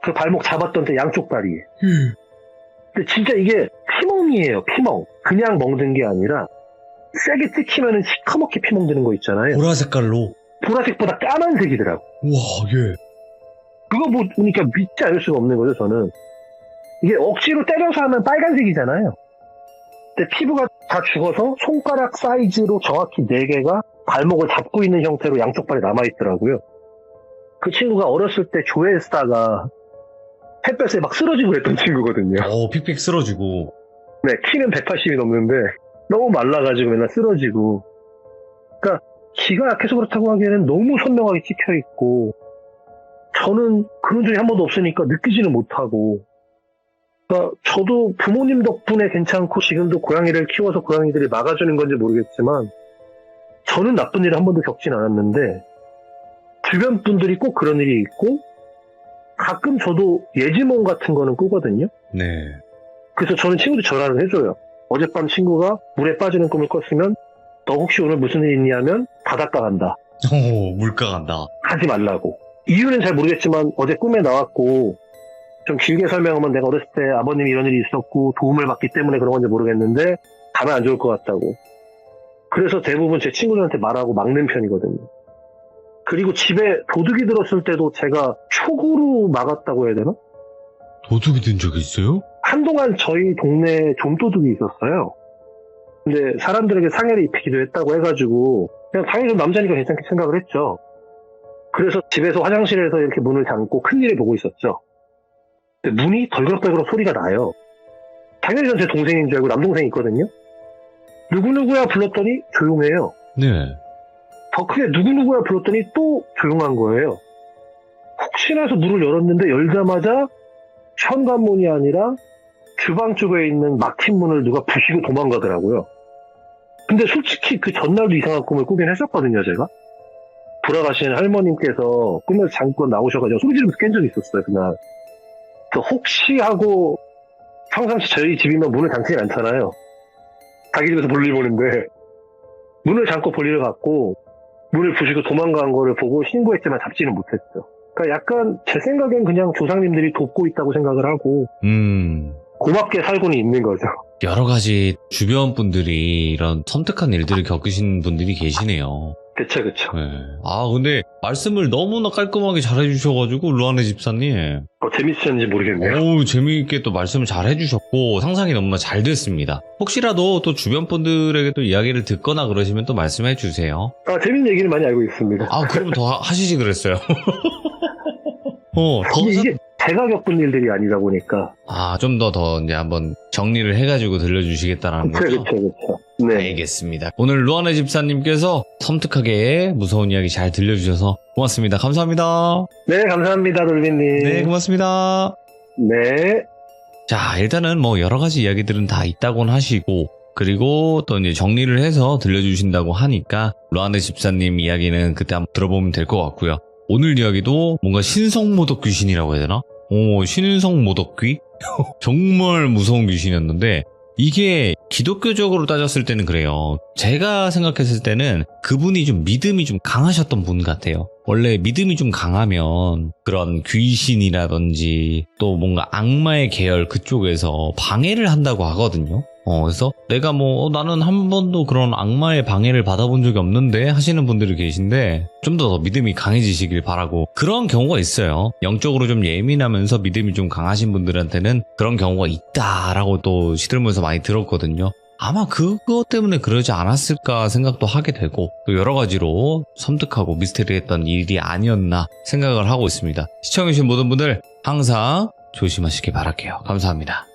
그 발목 잡았던 데 양쪽 다리에. 근데 진짜 이게 피멍이에요. 피멍. 그냥 멍든 게 아니라 세게 찍히면은 시커멓게 피멍드는 거 있잖아요. 보라 색깔로. 보라색보다 까만색이더라고. 우와, 예. 그거 보니까 믿지 않을 수가 없는 거죠, 저는. 이게 억지로 때려서 하면 빨간색이잖아요. 근데 피부가 다 죽어서 손가락 사이즈로 정확히 4개가 발목을 잡고 있는 형태로 양쪽 발이 남아있더라고요. 그 친구가 어렸을 때 조회스타가 햇볕에 막 쓰러지고 그랬던 친구거든요. 픽픽 쓰러지고. 네, 키는 180이 넘는데 너무 말라가지고 맨날 쓰러지고. 그러니까 기가 약해서 그렇다고 하기에는 너무 선명하게 찍혀있고 저는 그런 적이 한 번도 없으니까 느끼지는 못하고. 그러니까 저도 부모님 덕분에 괜찮고 지금도 고양이를 키워서 고양이들이 막아주는 건지 모르겠지만 저는 나쁜 일을 한 번도 겪진 않았는데 주변 분들이 꼭 그런 일이 있고 가끔 저도 예지몽 같은 거는 꾸거든요. 네. 그래서 저는 친구들 전화를 해줘요. 어젯밤 친구가 물에 빠지는 꿈을 꿨으면 너 혹시 오늘 무슨 일 있니 하면 바닷가 간다. 물가 간다. 하지 말라고. 이유는 잘 모르겠지만 어제 꿈에 나왔고 좀 길게 설명하면 내가 어렸을 때 아버님이 이런 일이 있었고 도움을 받기 때문에 그런 건지 모르겠는데 가면 안 좋을 것 같다고. 그래서 대부분 제 친구들한테 말하고 막는 편이거든요. 그리고 집에 도둑이 들었을 때도 제가 촉으로 막았다고 해야 되나? 도둑이 든 적이 있어요? 한동안 저희 동네에 좀도둑이 있었어요. 근데 사람들에게 상해를 입히기도 했다고 해가지고 그냥 당연히 좀 남자니까 괜찮게 생각을 했죠. 그래서 집에서 화장실에서 이렇게 문을 잠고 큰일을 보고 있었죠. 근데 문이 덜그럭덜그럭 소리가 나요. 당연히 전 제 동생인 줄 알고 남동생이 있거든요. 누구누구야 불렀더니 조용해요. 네. 더 크게 누구누구야 불렀더니 또 조용한 거예요. 혹시나 해서 문을 열었는데 열자마자 현관문이 아니라 주방 쪽에 있는 막힌 문을 누가 부시고 도망가더라고요. 근데 솔직히 그 전날도 이상한 꿈을 꾸긴 했었거든요, 제가. 돌아가신 할머님께서 꿈에서 잠깐 나오셔가지고 소리 지르면서 깬 적이 있었어요, 그날. 그래서 혹시 하고 평상시 저희 집이면 문을 닫지 않잖아요. 자기 집에서 볼일 보는데 문을 잠궈 볼일을 갖고 문을 부시고 도망간 거를 보고 신고했지만 잡지는 못했죠. 그러니까 약간 제 생각엔 그냥 조상님들이 돕고 있다고 생각을 하고 고맙게 살고는 있는 거죠. 여러 가지 주변 분들이 이런 섬뜩한 일들을 겪으신 분들이 계시네요. 그쵸. 네. 아, 근데 말씀을 너무나 깔끔하게 잘해주셔가지고, 루아네 집사님. 재밌으셨는지 모르겠네요. 어우, 재미있게 또 말씀을 잘 해주셨고, 상상이 너무나 잘 됐습니다. 혹시라도 또 주변 분들에게 또 이야기를 듣거나 그러시면 또 말씀해 주세요. 재밌는 얘기를 많이 알고 있습니다. 그러면 더 하시지 그랬어요. 이게 제가 겪은 일들이 아니다 보니까. 좀 더 이제 한번 정리를 해가지고 들려주시겠다라는 거죠? 그쵸. 네. 알겠습니다. 오늘 루아네 집사님께서 섬뜩하게 무서운 이야기 잘 들려주셔서 고맙습니다. 감사합니다. 네, 감사합니다, 돌빈님. 네, 고맙습니다. 네. 자, 일단은 뭐 여러 가지 이야기들은 다 있다곤 하시고, 그리고 또 이제 정리를 해서 들려주신다고 하니까 루아네 집사님 이야기는 그때 한번 들어보면 될 것 같고요. 오늘 이야기도 뭔가 신성모독 귀신이라고 해야 되나? 신성모독귀? 정말 무서운 귀신이었는데 이게 기독교적으로 따졌을 때는 그래요. 제가 생각했을 때는 그분이 좀 믿음이 좀 강하셨던 분 같아요. 원래 믿음이 좀 강하면 그런 귀신이라든지 또 뭔가 악마의 계열 그쪽에서 방해를 한다고 하거든요. 그래서 내가 나는 한 번도 그런 악마의 방해를 받아본 적이 없는데 하시는 분들이 계신데 좀 더 믿음이 강해지시길 바라고. 그런 경우가 있어요. 영적으로 좀 예민하면서 믿음이 좀 강하신 분들한테는 그런 경우가 있다라고 또 시들면서 많이 들었거든요. 아마 그것 때문에 그러지 않았을까 생각도 하게 되고 또 여러 가지로 섬뜩하고 미스테리했던 일이 아니었나 생각을 하고 있습니다. 시청해주신 모든 분들 항상 조심하시길 바랄게요. 감사합니다.